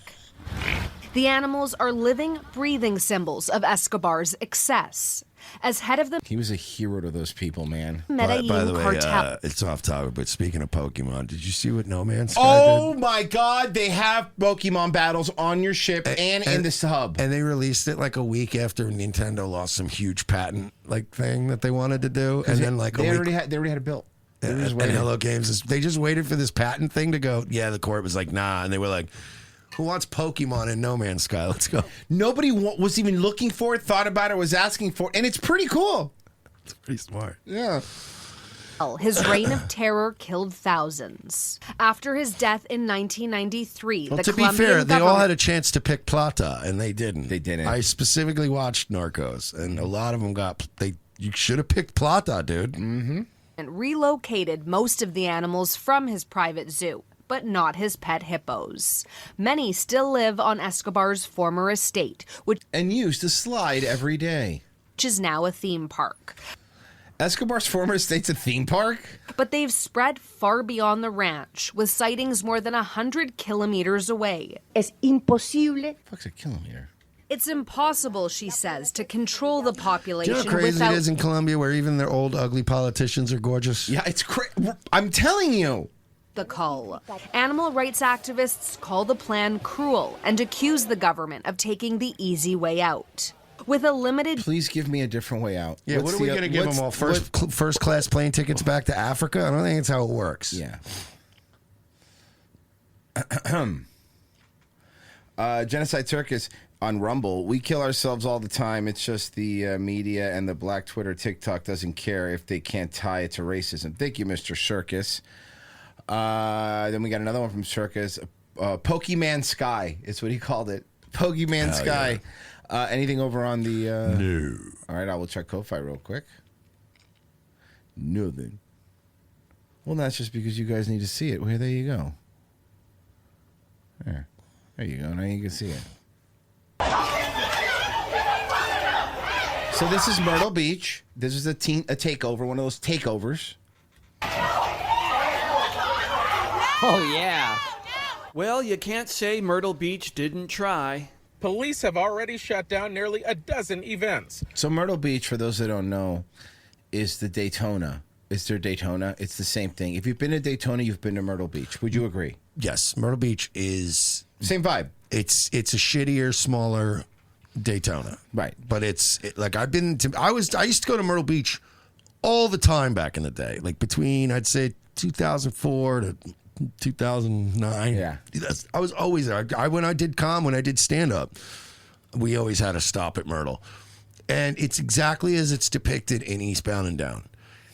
The animals are living, breathing symbols of Escobar's excess. As head of the He was a hero to those people, man. Medellin By the way, cartel. it's off topic, but speaking of Pokemon, did you see what No Man's Sky Oh did? my God, they have Pokemon battles on your ship and in the hub. And they released it like a week after Nintendo lost some huge patent like thing that they wanted to do, and then like they a week. already had it built. They were just And waiting. Hello Games, they just waited for this patent thing to go. Yeah, the court was like, nah, and they were like, who wants Pokemon in No Man's Sky? Let's go. Nobody was even looking for it, thought about it, was asking for it, and it's pretty cool. It's pretty smart. Yeah. His reign of terror killed thousands. After his death in 1993, Well, the to be Colombian fair, they all government- had a chance to pick Plata, and they didn't. They didn't. I specifically watched Narcos, and a lot of them got. You should have picked Plata, dude. Mm-hmm. and relocated most of the animals from his private zoo, but not his pet hippos. Many still live on Escobar's former estate, which use the slide every day. Is now a theme park. Escobar's former estate's a theme park? But they've spread far beyond the ranch, with sightings more than 100 kilometers away. Es imposible. Fuck's a kilometer? It's impossible, she says, to control the Do population you know how crazy without... it is in Colombia where even their old ugly politicians are gorgeous? Yeah, it's crazy. I'm telling you. the cull. Animal rights activists call the plan cruel and accuse the government of taking the easy way out. With a limited... Please give me a different way out. Yeah, what are we going to give them all? First class plane tickets back to Africa? I don't think it's how it works. Yeah. Genocide Circus on Rumble. We kill ourselves all the time. It's just the media and the black Twitter, TikTok doesn't care if they can't tie it to racism. Thank you, Mr. Circus. Then we got another one from Circus. Pokemon Sky is what he called it. Pokemon Sky. Yeah. Anything over on the... No. All right, I will check Ko-Fi real quick. Nothing. Well, that's just because you guys need to see it. Well, there you go. There you go. Now you can see it. So this is Myrtle Beach. This is a takeover, one of those takeovers. Oh, yeah. Well, you can't say Myrtle Beach didn't try. Police have already shut down nearly a dozen events. So Myrtle Beach, for those that don't know, is the Daytona. Is there Daytona? It's the same thing. If you've been to Daytona, you've been to Myrtle Beach. Would you agree? Yes, Myrtle Beach is... Same vibe. It's a shittier, smaller Daytona. Right. But I've been to... I used to go to Myrtle Beach all the time back in the day. Like between, I'd say, 2004 to 2009. Yeah. I was always there. When I did stand-up, we always had a stop at Myrtle. And it's exactly as it's depicted in Eastbound and Down.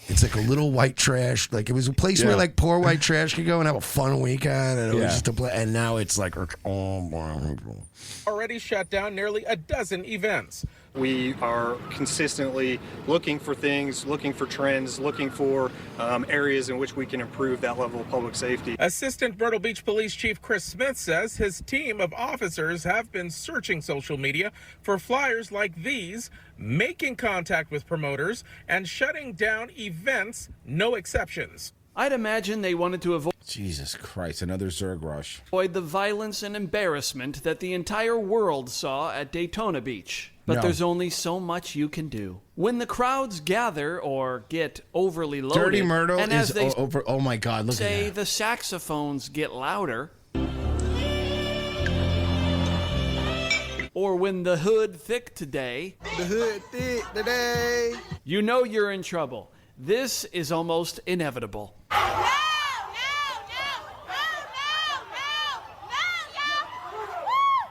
It's like a little white trash. Like it was a place where like poor white trash could go and have a fun weekend. And it was just and now it's like already shut down nearly a dozen events. We are consistently looking for things, looking for trends, looking for areas in which we can improve that level of public safety. Assistant Myrtle Beach Police Chief Chris Smith says his team of officers have been searching social media for flyers like these, making contact with promoters, and shutting down events, no exceptions. I'd imagine they wanted to avoid... Jesus Christ, another Zerg rush. ...avoid the violence and embarrassment that the entire world saw at Daytona Beach. But there's only so much you can do. When the crowds gather or get overly loaded... Dirty Myrtle and is as they over... Oh my God, look at that. ...say the saxophones get louder... Or when the hood thick today... The hood thick today... You know you're in trouble. This is almost inevitable.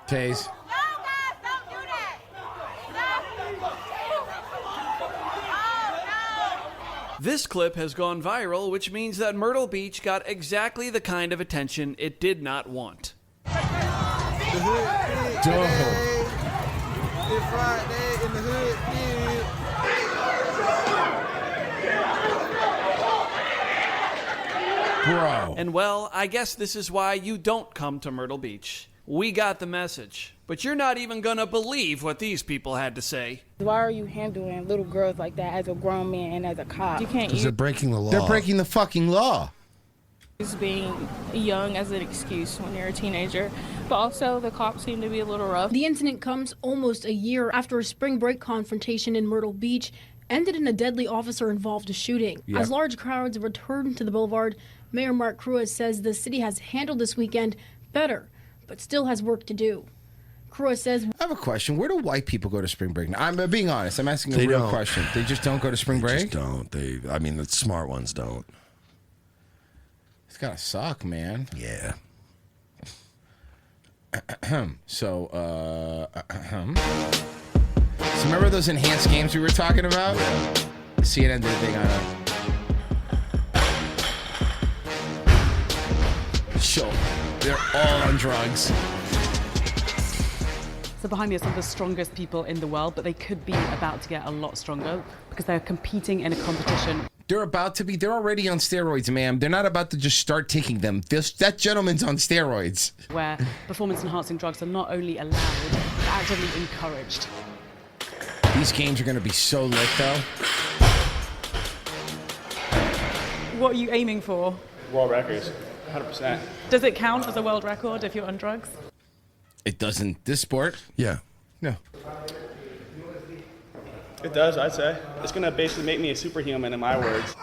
Taze. This clip has gone viral, which means that Myrtle Beach got exactly the kind of attention it did not want. Bro. And well, I guess this is why you don't come to Myrtle Beach. We got the message. But you're not even gonna believe what these people had to say. Why are you handling little girls like that as a grown man and as a cop? You can't Because they're breaking the law. They're breaking the fucking law. Use being young as an excuse when you're a teenager, but also the cops seem to be a little rough. The incident comes almost a year after a spring break confrontation in Myrtle Beach ended in a deadly officer-involved shooting. Yep. As large crowds returned to the boulevard, Mayor Mark Cruz says the city has handled this weekend better, but still has work to do. Cruz says, I have a question. Where do white people go to spring break? Now, I'm being honest. I'm asking a real question. They just don't go to spring break? They just don't. I mean, the smart ones don't. It's gotta suck, man. Yeah. So remember those enhanced games we were talking about? CNN did a thing on it. Sure. They're all on drugs. So behind me are some of the strongest people in the world, but they could be about to get a lot stronger because they're competing in a competition. They're already on steroids, ma'am. They're not about to just start taking them. That gentleman's on steroids. Where performance-enhancing drugs are not only allowed, but actively encouraged. These games are going to be so lit, though. What are you aiming for? World records, 100%. Does it count as a world record if you're on drugs? It doesn't. This sport? Yeah. No. It does, I'd say. It's going to basically make me a superhuman, in my words.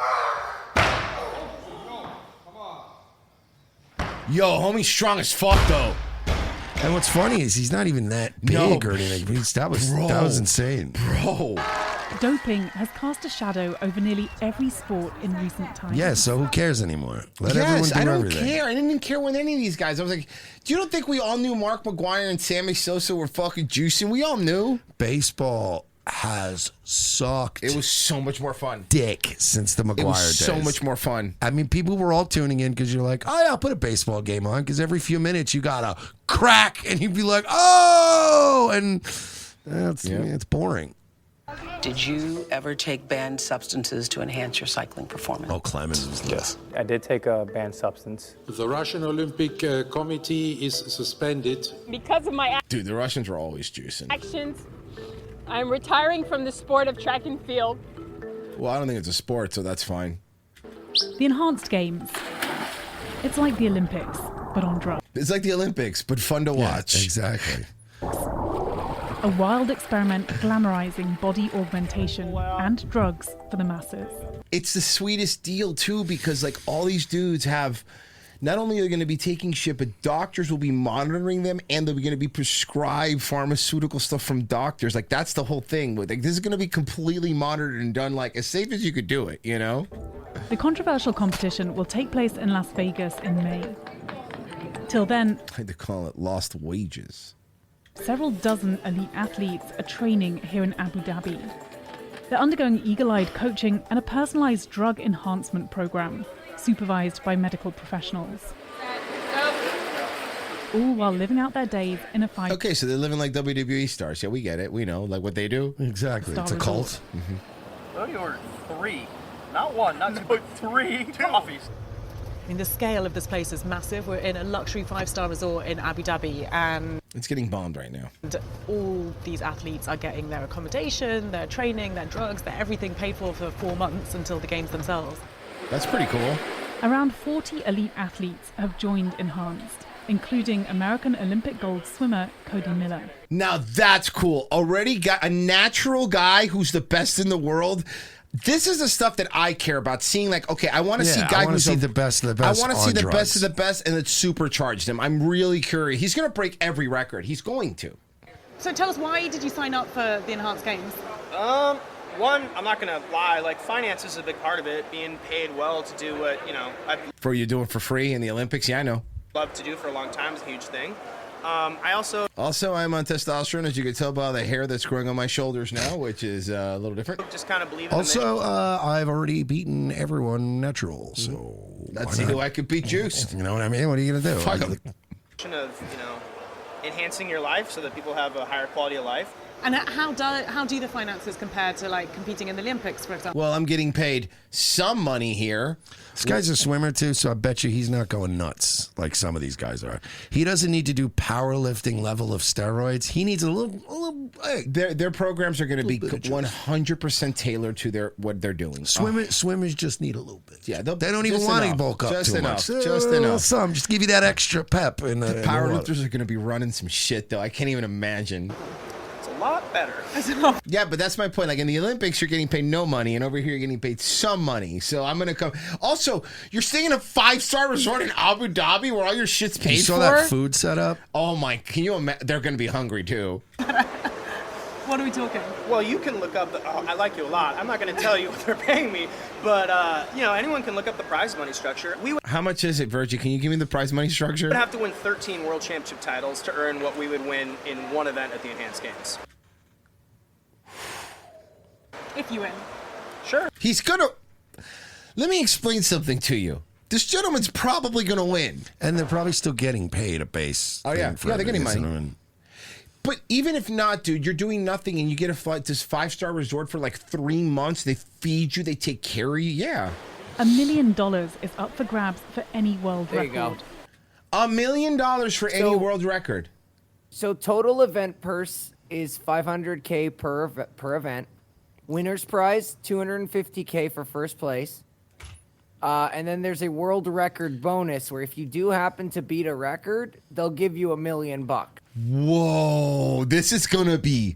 Yo, homie's strong as fuck, though. And what's funny is he's not even that big or anything. That was insane. Bro. Doping has cast a shadow over nearly every sport in recent times. Yeah, so who cares anymore? Let everyone do I don't everything. care. I didn't even care with any of these guys. I was like, do you don't think we all knew Mark McGwire and Sammy Sosa were fucking juicing? We all knew. Baseball has sucked. It was so much more fun. Dick since the McGwire It was days. so much more fun. I mean, people were all tuning in because you're like, oh yeah, I'll put a baseball game on because every few minutes you got a crack and you'd be like, oh, and it's boring. Did you ever take banned substances to enhance your cycling performance? Oh, Clemens was yes. I did take a banned substance. The Russian Olympic Committee is suspended. Because of my Dude, the Russians were always juicing. actions, I'm retiring from the sport of track and field. Well, I don't think it's a sport, so that's fine. The enhanced games. It's like the Olympics, but on drugs. It's like the Olympics, but fun to watch. Exactly. A wild experiment glamorizing body augmentation and drugs for the masses. It's the sweetest deal, too, because like all these dudes have, not only are they going to be taking shit, but doctors will be monitoring them and they're going to be prescribed pharmaceutical stuff from doctors. Like that's the whole thing. Like this is going to be completely monitored and done like as safe as you could do it, you know? The controversial competition will take place in Las Vegas in May. Till then, I had to call it lost wages. several dozen elite athletes are training here in Abu Dhabi. They're undergoing eagle-eyed coaching and a personalized drug enhancement program, supervised by medical professionals. All while living out their days in a fight. Okay, so they're living like WWE stars. Yeah, we get it. We know, like what they do. Exactly. It's a cult. Oh, you ordered 3. Not 1, not 2, but 3 coffees. I mean, the scale of this place is massive. We're in a luxury 5-star resort in Abu Dhabi, and It's getting bombed right now. all these athletes are getting their accommodation, their training, their drugs, their everything paid for 4 months until the games themselves. That's pretty cool. Around 40 elite athletes have joined Enhanced, including American Olympic gold swimmer Cody Miller. Now that's cool. Already got a natural guy who's the best in the world. This is the stuff that I care about. Seeing like, okay, I want to see guy who's the best of the best. I want to see on the drugs. best of the best, and it's supercharged him. I'm really curious. He's going to break every record. He's going to. So tell us, why did you sign up for the Enhanced Games? One, I'm not gonna lie, like finance is a big part of it. Being paid well to do what I've For you doing for free in the Olympics, yeah, I know. loved to do for a long time is a huge thing. I also I'm on testosterone, as you can tell by the hair that's growing on my shoulders now, which is a little different. just kind of believe in Also, I've already beaten everyone natural, so Let's see who I could beat juiced. You know what I mean? What are you gonna do? Fuck 'em. the mission of enhancing your life so that people have a higher quality of life. And how do the finances compare to like competing in the Olympics, for example? Well, I'm getting paid some money here. This guy's a swimmer too, so I bet you he's not going nuts like some of these guys are. He doesn't need to do powerlifting level of steroids. He needs a little Their programs are going to be 100% tailored to what they're doing. Swimmers just need a little bit. Yeah, they don't even want to bulk up just too enough. much. Just enough. Some just give you that extra pep. In the powerlifters are going to be running some shit though. I can't even imagine. It's a lot better. Yeah, but that's my point. Like in the Olympics, you're getting paid no money, and over here, you're getting paid some money. So I'm gonna come. Also, you're staying in a 5-star resort in Abu Dhabi where all your shit's paid for. You saw that food setup? Oh my! Can you imagine? They're gonna be hungry too. What are we talking? Well, you can look up I like you a lot. I'm not going to tell you what they're paying me, but anyone can look up the prize money structure. We would How much is it, Virgie? Can you give me the prize money structure? have to win 13 world championship titles to earn what we would win in one event at the Enhanced Games. If you win. Sure. He's gonna. Let me explain something to you. This gentleman's probably gonna win, and they're probably still getting paid a base. Oh yeah, thing yeah, they're getting this, money. and But even if not, dude, you're doing nothing and you get a flight this 5-star resort for like 3 months. They feed you, they take care of you. Yeah. $1 million is up for grabs for any world There record. you go. $1 million for any world record. So total event purse is $500K per event. Winner's prize $250K for first place. And then there's a world record bonus where if you do happen to beat a record, they'll give you $1 million. Whoa, this is gonna be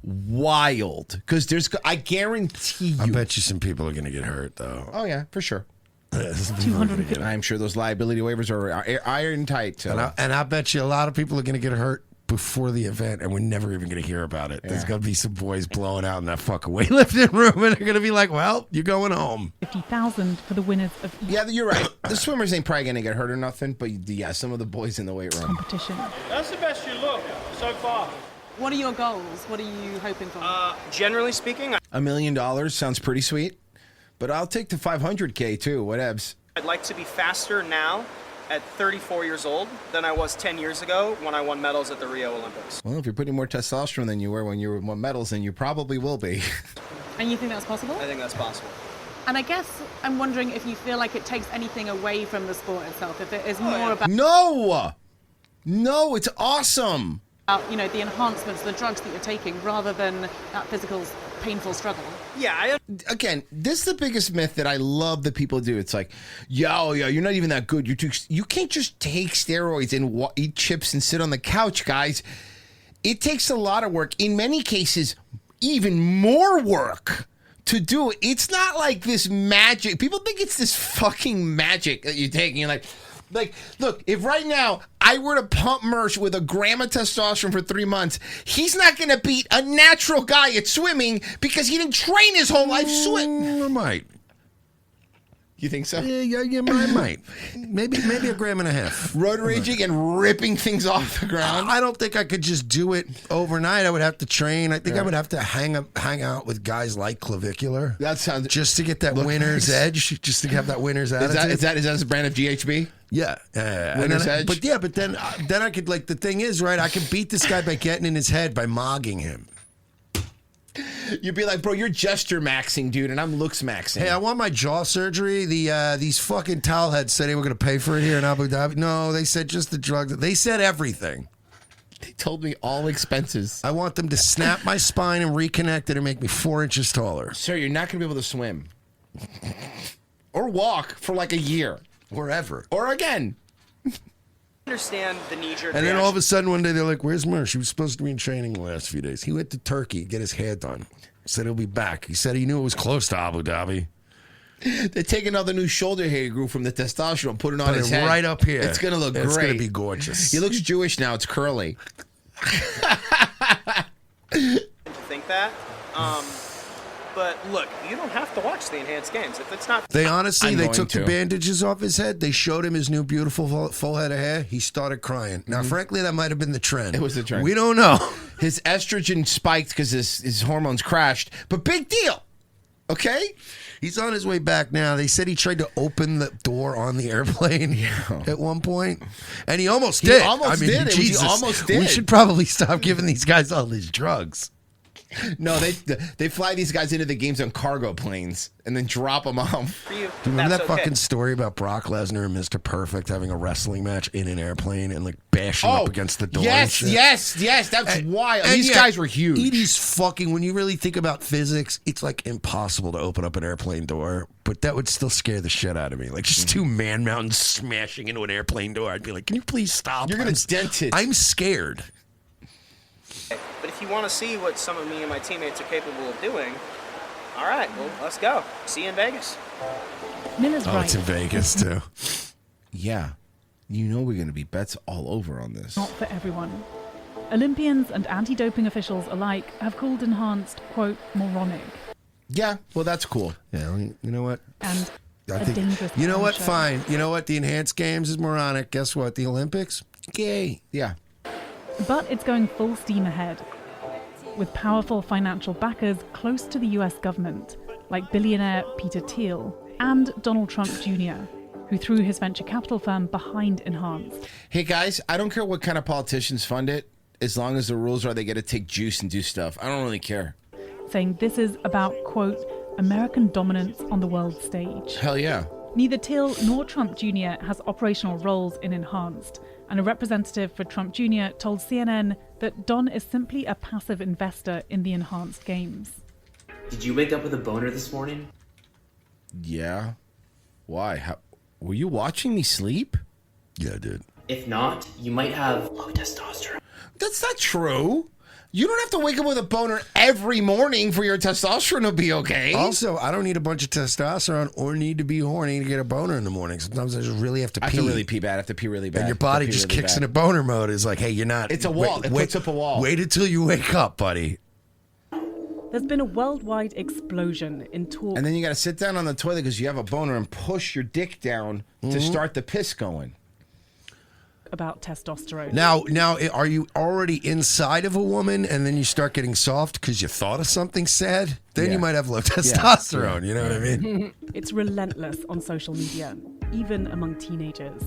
wild because I guarantee you. I bet you some people are gonna get hurt though. Oh yeah, for sure. I'm sure those liability waivers are iron tight. So. And I bet you a lot of people are going to get hurt before the event, and we're never even going to hear about it. There's going to be some boys blowing out in that fucking weightlifting room, and they're going to be like, well, you're going home. 50,000 for the winners of each Yeah, you're right. The swimmers ain't probably going to get hurt or nothing, but yeah, some of the boys in the weight room. competition. That's the best you look so far. What are your goals? What are you hoping for? Generally speaking, $1 million sounds pretty sweet, but I'll take the 500K too. Whatevs. I'd like to be faster now at 34 years old than I was 10 years ago when I won medals at the Rio Olympics. Well, if you're putting more testosterone than you were when you won medals, then you probably will be. And you think that's possible? I think that's possible. And I guess I'm wondering if you feel like it takes anything away from the sport itself, if it is more about... No, it's awesome. The enhancements, the drugs that you're taking, rather than that physical, painful struggle. Yeah, Again, this is the biggest myth that I love that people do. It's like, yo, you're not even that good. You can't just take steroids and eat chips and sit on the couch, guys. It takes a lot of work. In many cases, even more work to do it. It's not like this magic. People think it's this fucking magic that you take and you're like, look, if right now I were to pump Mersh with a gram of testosterone for 3 months, he's not going to beat a natural guy at swimming because he didn't train his whole life swimming. I might. You think so? Yeah, I might. Maybe a gram and a half. Road raging and ripping things off the ground. I don't think I could just do it overnight. I would have to train. I think I would have to hang out with guys like Clavicular. That sounds just to get that winner's edge, just to have that winner's attitude. Is that his brand of GHB? Yeah, winner's edge. But then I could the thing is right. I could beat this guy by getting in his head by mogging him. You'd be like, bro, you're gesture maxing, dude, and I'm looks maxing. Hey, I want my jaw surgery. These fucking towel heads said they were going to pay for it here in Abu Dhabi. No, they said just the drugs. They said everything. They told me all expenses. I want them to snap my spine and reconnect it and make me 4 inches taller. Sir, you're not going to be able to swim. Or walk for like a year. Or ever. Or again. Understand the knee-jerk And then all of a sudden one day they're like, where's Mersh? He was supposed to be in training the last few days. He went to Turkey to get his hair done. Said he'll be back. He said he knew it was close to Abu Dhabi. They're taking all the new shoulder hair he grew from the testosterone, putting it on his head. Right up here. It's going to look great. It's going to be gorgeous. He looks Jewish now. It's curly. think that. But look, you don't have to watch the enhanced games if it's not. They honestly, they took the bandages off his head. They showed him his new beautiful full head of hair. He started crying. Now, frankly, that might have been the trend. It was the trend. We don't know. His estrogen spiked because his hormones crashed. But big deal. Okay? He's on his way back now. They said he tried to open the door on the airplane at one point. And he almost did. He almost did. Jesus, he almost did. We should probably stop giving these guys all these drugs. No, they fly these guys into the games on cargo planes and then drop them off. For you, Do you remember that's that okay. fucking story about Brock Lesnar and Mr. Perfect having a wrestling match in an airplane and like bashing up against the door? Yes, and shit? yes. That's wild. And These guys were huge. It is fucking, when you really think about physics, it's like impossible to open up an airplane door, but that would still scare the shit out of me. Like just two man mountains smashing into an airplane door. I'd be like, can you please stop? You're going to dent it. I'm scared. But if you want to see what some of me and my teammates are capable of doing, all right, well, let's go. See you in Vegas. Miller's right. It's in Vegas, too. Yeah. You know we're going to be bets all over on this. Not for everyone. Olympians and anti-doping officials alike have called enhanced, quote, moronic. Yeah, well, that's cool. Yeah, you know what? And I think, dangerous you know what? show. Fine. You know what? The enhanced games is moronic. Guess what? The Olympics? Gay. Yeah. But it's going full steam ahead, with powerful financial backers close to the US government, like billionaire Peter Thiel and Donald Trump Jr., who threw his venture capital firm behind Enhanced. Hey, guys, I don't care what kind of politicians fund it, as long as the rules are they get to take juice and do stuff. I don't really care. Saying this is about, quote, American dominance on the world stage. Hell yeah. Neither Thiel nor Trump Jr. has operational roles in Enhanced, and a representative for Trump Jr. told CNN that Don is simply a passive investor in the Enhanced games. Did you wake up with a boner this morning? Yeah. Why? Were you watching me sleep? Yeah, I did. If not, you might have low testosterone. That's not true. You don't have to wake up with a boner every morning for your testosterone to be okay. Also, I don't need a bunch of testosterone or need to be horny to get a boner in the morning. Sometimes I just really have to pee. I have to really pee bad. I have to pee really bad. And your body just kicks into boner mode. It's like, hey, you're not. It's a wall. It puts up a wall. Wait until you wake up, buddy. There's been a worldwide explosion in talk. And then you got to sit down on the toilet because you have a boner and push your dick down to start the piss going. About testosterone. Now, are you already inside of a woman and then you start getting soft because you thought of something sad? Then you might have low testosterone. You know what I mean? It's relentless on social media, even among teenagers.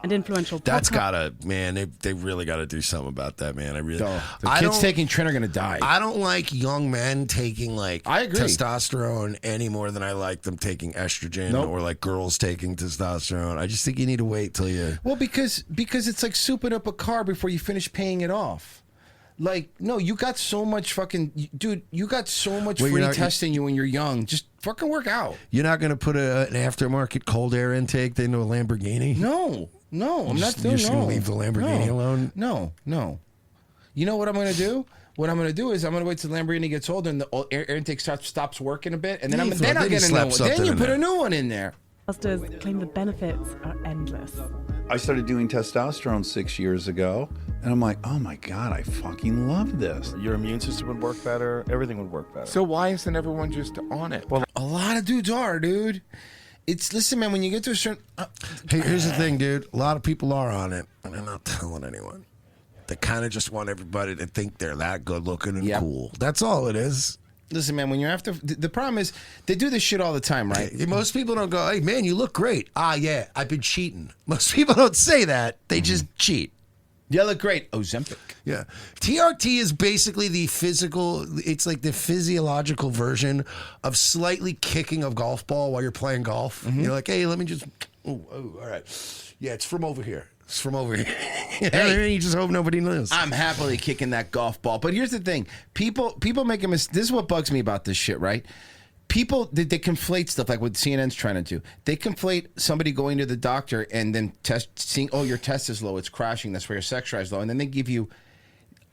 And influential. That's gotta, man. They really gotta do something about that, man. I really. The kids taking Trin are gonna die. I don't like young men taking I agree. testosterone any more than I like them taking estrogen or like girls taking testosterone. I just think you need to wait till you. Well, because it's like souping up a car before you finish paying it off. Like, no, you got so much fucking dude. You got so much free testing you when you're young. Just fucking work out. You're not gonna put an aftermarket cold air intake into a Lamborghini? No, I'm not doing. You're just gonna leave the Lamborghini alone? No. You know what I'm gonna do? What I'm gonna do is I'm gonna wait till the Lamborghini gets older and the air intake stops working a bit, and then I'll get a new one. Then you put a new one in there. Pastors claim the benefits are endless. I started doing testosterone 6 years ago, and I'm like, oh my God, I fucking love this. Your immune system would work better. Everything would work better. So why isn't everyone just on it? Well, a lot of dudes are, dude. Listen, man, when you get to a certain... Hey, here's the thing, dude. A lot of people are on it, and they're not telling anyone. They kind of just want everybody to think they're that good looking and cool. That's all it is. Listen, man, when you're after... The problem is, they do this shit all the time, right? Most people don't go, hey, man, you look great. Ah, yeah, I've been cheating. Most people don't say that. They just cheat. You look great. Ozempic. Yeah. TRT is basically the physical, it's like the physiological version of slightly kicking a golf ball while you're playing golf. You're like, hey, let me just, all right. Yeah, it's from over here. It's from over here. Hey, you just hope nobody knows. I'm happily kicking that golf ball. But here's the thing. People make a mistake. This is what bugs me about this shit, right? People, they conflate stuff like what CNN's trying to do. They conflate somebody going to the doctor and then seeing, oh, your test is low, it's crashing, that's why your sex drive's low. And then they give you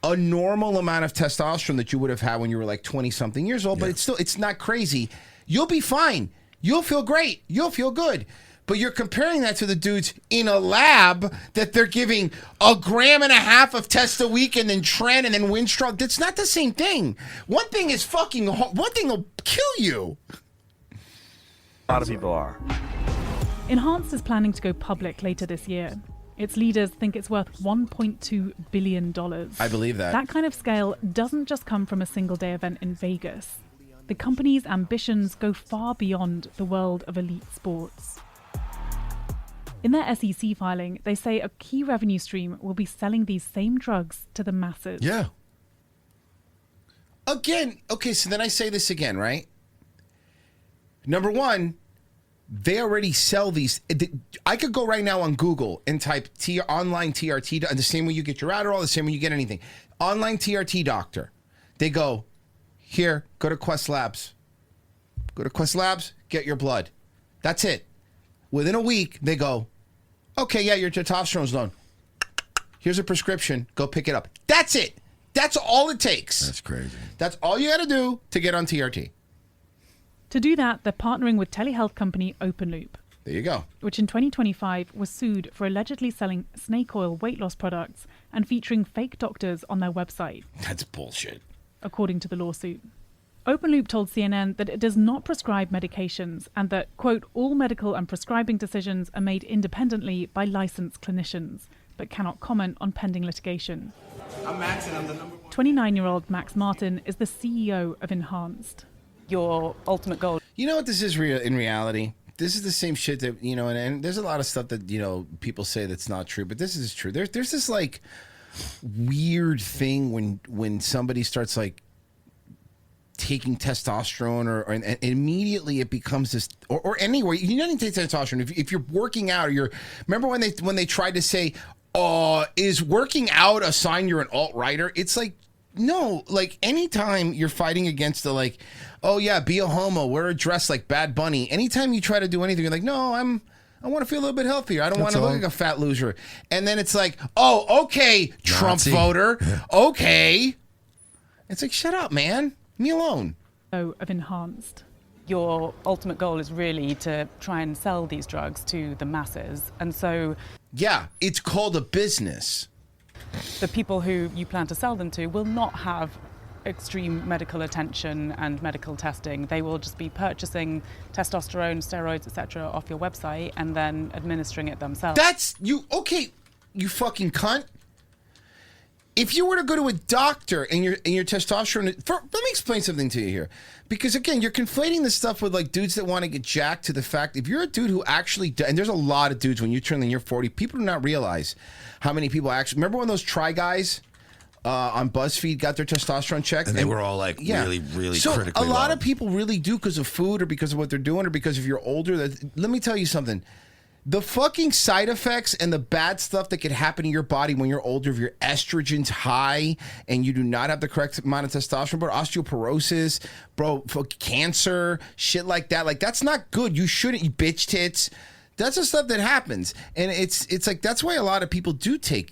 a normal amount of testosterone that you would have had when you were like 20-something years old, but it's not crazy. You'll be fine. You'll feel great. You'll feel good. But you're comparing that to the dudes in a lab that they're giving 1.5 grams of test a week and then Tren and then Winstrol. That's not the same thing. One thing is fucking... One thing will kill you. A lot of people are. Enhanced is planning to go public later this year. Its leaders think it's worth $1.2 billion. I believe that. That kind of scale doesn't just come from a single-day event in Vegas. The company's ambitions go far beyond the world of elite sports. In their SEC filing, they say a key revenue stream will be selling these same drugs to the masses. Yeah. Again, okay, so then I say this again, right? Number one, they already sell these. I could go right now on Google and type online TRT, the same way you get your Adderall, the same way you get anything. Online TRT doctor. They go, here, go to Quest Labs. Go to Quest Labs, get your blood. That's it. Within a week, they go, okay, yeah, your testosterone's low. Here's a prescription. Go pick it up. That's it. That's all it takes. That's crazy. That's all you got to do to get on TRT. To do that, they're partnering with telehealth company OpenLoop. There you go. Which in 2025 was sued for allegedly selling snake oil weight loss products and featuring fake doctors on their website. That's bullshit. According to the lawsuit. OpenLoop told CNN that it does not prescribe medications and that, quote, all medical and prescribing decisions are made independently by licensed clinicians, but cannot comment on pending litigation. I'm Max and I'm the number one. 29-year-old Max Martin is the CEO of Enhanced. Your ultimate goal. You know what this is in reality? This is the same shit that, you know, and there's a lot of stuff that, you know, people say that's not true, but this is true. There's this, like, weird thing when somebody starts, like, taking testosterone and immediately it becomes this or anywhere you don't need to take testosterone if you're working out or remember when they tried to say is working out a sign you're an alt-righter? It's like, no, like anytime you're fighting against the like, oh yeah, be a homo, wear a dress like Bad Bunny, anytime you try to do anything you're like, no, I want to feel a little bit healthier. I don't want to look like a fat loser. And then it's like, oh, okay, Trump voter. Yeah. Okay. It's like, shut up, man. Leave me alone. Of enhanced. Your ultimate goal is really to try and sell these drugs to the masses. And so... Yeah, it's called a business. The people who you plan to sell them to will not have extreme medical attention and medical testing. They will just be purchasing testosterone, steroids, etc. off your website and then administering it themselves. That's you. Okay, you fucking cunt. If you were to go to a doctor and your testosterone, let me explain something to you here, because again, you're conflating this stuff with like dudes that want to get jacked to the fact if you're a dude who actually, and there's a lot of dudes when you turn in your 40, people do not realize how many people actually remember when those Try Guys on BuzzFeed got their testosterone checked, and they were all like really critically a lot low. of people really do because of food or because of what they're doing or because if you're older. Let me tell you something. The fucking side effects and the bad stuff that could happen to your body when you're older, if your estrogen's high and you do not have the correct amount of testosterone, bro, osteoporosis, bro, cancer, shit like that. Like, that's not good. You shouldn't, you bitch tits. That's the stuff that happens. And it's like, that's why a lot of people do take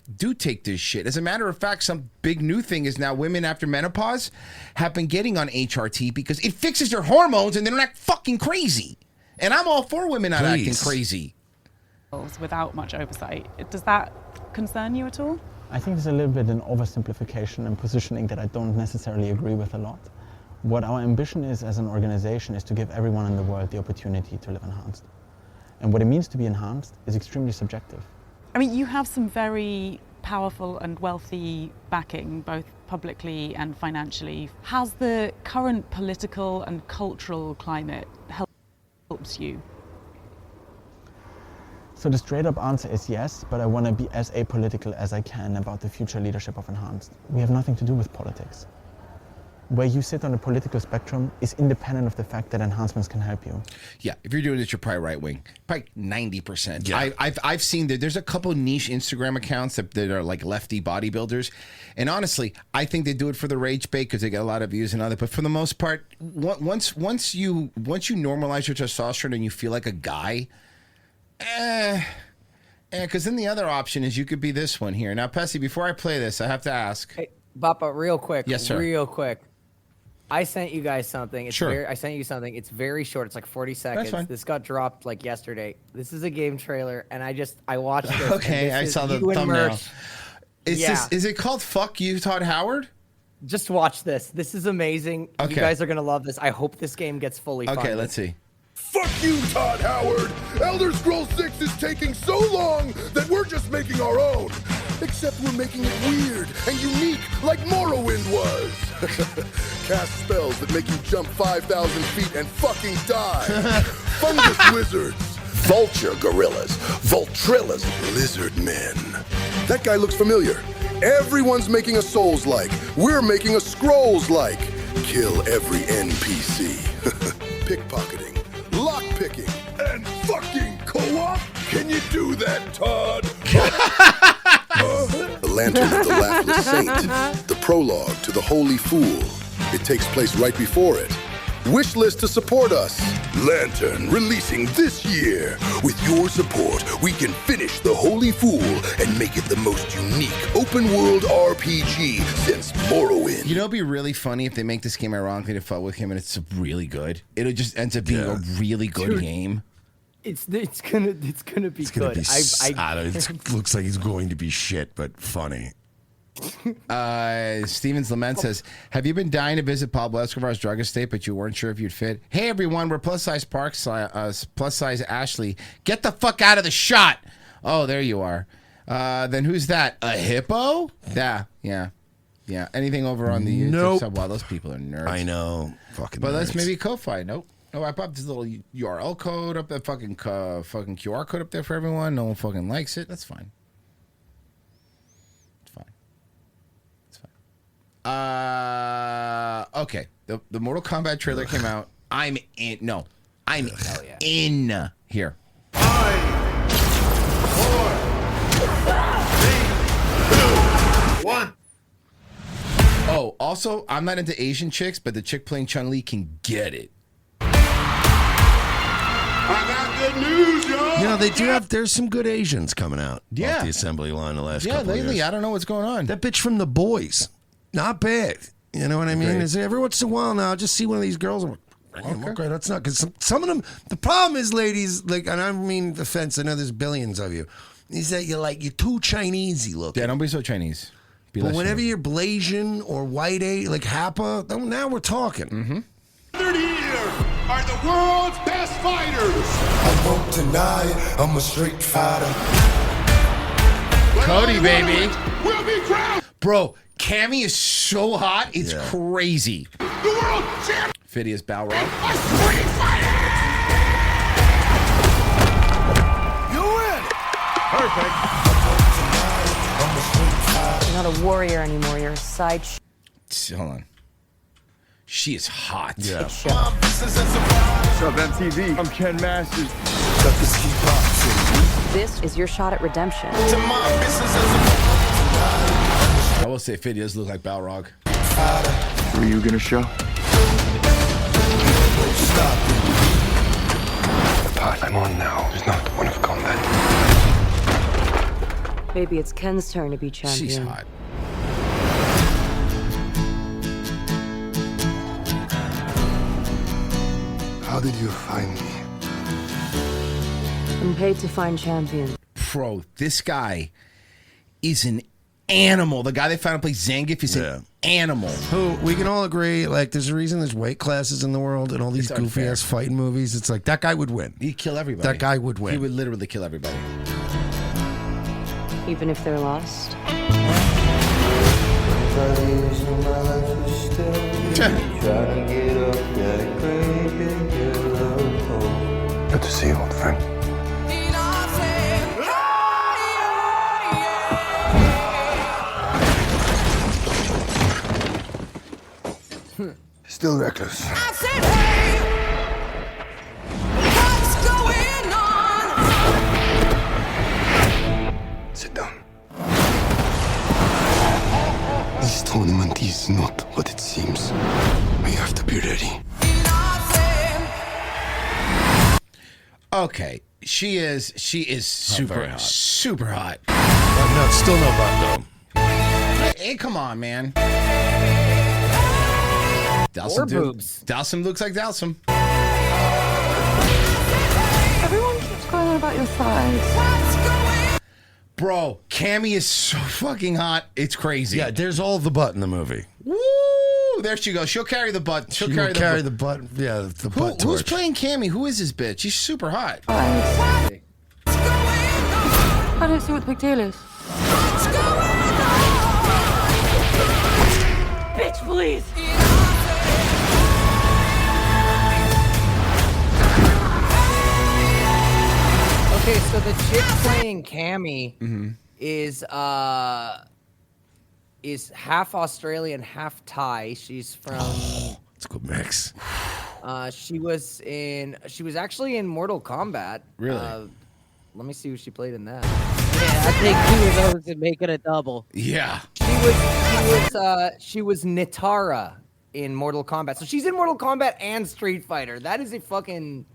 this shit. As a matter of fact, some big new thing is now women after menopause have been getting on HRT because it fixes their hormones and they're not fucking crazy. And I'm all for women not acting crazy. Without much oversight. Does that concern you at all? I think it's a little bit an oversimplification and positioning that I don't necessarily agree with a lot. What our ambition is as an organization is to give everyone in the world the opportunity to live enhanced. And what it means to be enhanced is extremely subjective. I mean, you have some very powerful and wealthy backing, both publicly and financially. Has the current political and cultural climate helped you? So the straight up answer is yes, but I want to be as apolitical as I can about the future leadership of Enhanced. We have nothing to do with politics. Where you sit on the political spectrum is independent of the fact that enhancements can help you. Yeah, if you're doing it, you're probably right wing. Probably 90%. Yeah. I've seen that there's a couple niche Instagram accounts that are like lefty bodybuilders. And honestly, I think they do it for the rage bait because they get a lot of views and other. But for the most part, once you normalize your testosterone and you feel like a guy, because then the other option is you could be this one here. Now, Pessy, before I play this, I have to ask. Hey, Bappa, real quick. Yes, sir. Real quick. I sent you guys something. Sure. I sent you something. It's very short. It's like 40 seconds. fine. This got dropped like yesterday. This is a game trailer, and I watched this. Okay, I saw the thumbnail. Is it called Fuck You, Todd Howard? Just watch this. This is amazing. Okay. You guys are going to love this. I hope this game gets fully funded. Okay, let's see. Fuck you, Todd Howard! Elder Scrolls 6 is taking so long that we're just making our own. Except we're making it weird and unique like Morrowind was. Cast spells that make you jump 5,000 feet and fucking die. Fungus wizards. Vulture gorillas. Voltrillas. Lizard men. That guy looks familiar. Everyone's making a Souls-like. We're making a Scrolls-like. Kill every NPC. Pickpocketing. Lockpicking and fucking co-op? Can you do that, Todd? The Lantern of the Laughless Saint. The prologue to the Holy Fool. It takes place right before it. Wish list to support us. Lantern releasing this year. With your support, we can finish the Holy Fool and make it the most unique open world RPG since Morrowind. You know, it'd be really funny if they make this game ironically to fuck with him and it's really good. It'll just ends up being a really good game. It's gonna be good. It looks like it's going to be shit, but funny. Stevens Lament says, have you been dying to visit Pablo Escobar's drug estate, but you weren't sure if you'd fit? Hey everyone, we're plus size Ashley. Get the fuck out of the shot. Oh, there you are. Then who's that? A hippo? Yeah. Anything over on the YouTube sub? Wow, those people are nerds. I know. Fucking But nerds. that's maybe Ko-Fi. Nope. No, I popped this little URL code up there, fucking QR code up there for everyone. No one fucking likes it. That's fine. Okay. The Mortal Kombat trailer came out. I'm in. No. I'm in here. 5, 4, 3, 2, 1. Oh, also, I'm not into Asian chicks, but the chick playing Chun-Li can get it. I got good news, y'all. You know, they do have, there's some good Asians coming out off the assembly line the last couple of years. I don't know what's going on. That bitch from The Boys. Not bad. You know what I mean? Agreed. Is every once in a while now, I'll just see one of these girls. I'm like, damn, okay, that's not because some of them. The problem is, ladies, like, and I don't mean offense. I know there's billions of you. Is that you're too Chinesey looking. Yeah, don't be so Chinese. But whenever you're Blasian or White A, like Hapa, now we're talking. Mm-hmm. Here are the world's best fighters. I won't deny I'm a straight fighter. Cody, baby. We'll be crowned. Bro, Cammy is so hot, it's crazy. The world champion. Phidias Balrog. A street fighter. You win. Perfect. You're not a warrior anymore. You're a side. Hold on. She is hot. Yeah. Show. What's up, MTV? I'm Ken Masters. This is your shot at redemption. I will say Phidias look like Balrog. Who are you gonna show? The path I'm on now is not one of combat. Maybe it's Ken's turn to be champion. She's hot. How did you find me? I'm paid to find champion. Bro, this guy is an animal. The guy they found to play Zangief is an animal. Who we can all agree, like, there's a reason there's weight classes in the world and all these It's goofy unfair. ass fighting movies. It's like that guy would win. He'd kill everybody. That guy would win. He would literally kill everybody. Even if they're lost. Good to see you, old friend. Still reckless. Sit down. This tournament is not what it seems. We have to be ready. Okay. She is super hot. Super hot. No, still no butt though. Hey, come on, man. Or boobs. Dalsum looks like Dalsum. Everyone keeps going on about your thighs. Bro, Cammy is so fucking hot. It's crazy. Yeah, there's all the butt in the movie. Woo! There she goes. She'll carry the butt. She'll She carry will the carry butt. the butt. Yeah, the Who- butt who's torch. playing Cammy? Who is this bitch? She's super hot. I don't see what the big deal is. Bitch, please. Okay, so the chick playing Cammy is half Australian, half Thai. She's from. It's a good mix. She was actually in Mortal Kombat. Really? Let me see who she played in that. Yeah, I take two of those and make it a double. Yeah. She was Nitara in Mortal Kombat. So she's in Mortal Kombat and Street Fighter. That is a fucking.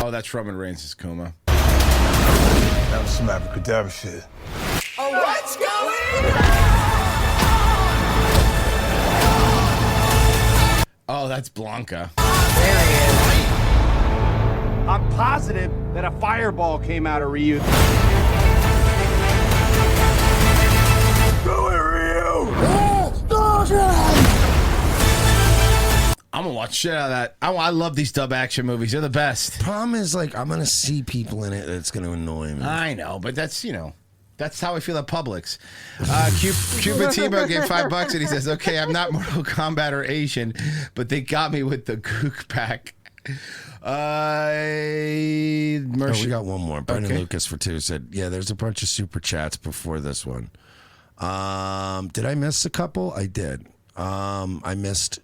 Oh, that's Roman Reigns' Kuma. That was some abracadabra shit. Oh, what's going on? Oh, that's Blanca. There he is. I'm positive that a fireball came out of Ryu. Go here, Ryu! I'm gonna watch shit out of that. I love these dub action movies. They're the best. Problem is, like, I'm gonna see people in it that's gonna annoy me. I know, but that's that's how I feel at Publix. Cubatimo gave $5 and he says, "Okay, I'm not Mortal Kombat or Asian, but they got me with the Gook pack." We got one more. Brendan Lucas for 2 said, "Yeah, there's a bunch of super chats before this one. Did I miss a couple? I did. I missed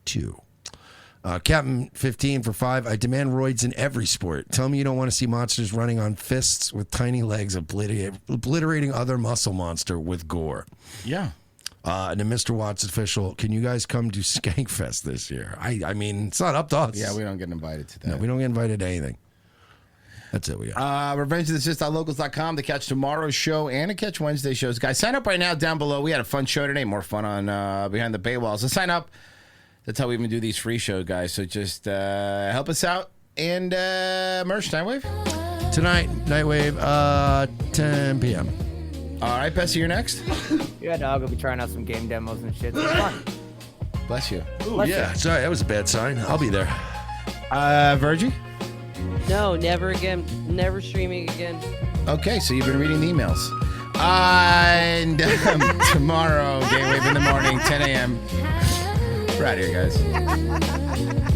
2. Captain 15 for 5. I demand roids in every sport. Tell me you don't want to see monsters running on fists with tiny legs, obliterating other muscle monster with gore." Yeah. And then Mr. Watts official, can you guys come to Skankfest this year? I mean, it's not up to us. Yeah, we don't get invited to that. No, we don't get invited to anything. That's it. We got. RevengeOfTheSith.locals.com to catch tomorrow's show and to catch Wednesday's shows. Guys, sign up right now down below. We had a fun show today. More fun on Behind the Paywall. So sign up. That's how we even do these free shows, guys. So just help us out. And merch, Nightwave? Tonight, Nightwave, 10 p.m. All right, Bessie, you're next. Yeah, dog. I'll be trying out some game demos and shit. It's fun. Bless you. Ooh, yeah, sorry, that was a bad sign. I'll be there. Virgie? No, never again. Never streaming again. Okay, so you've been reading the emails. And tomorrow, Gatewave in the morning, 10 a.m. We're out of here, guys.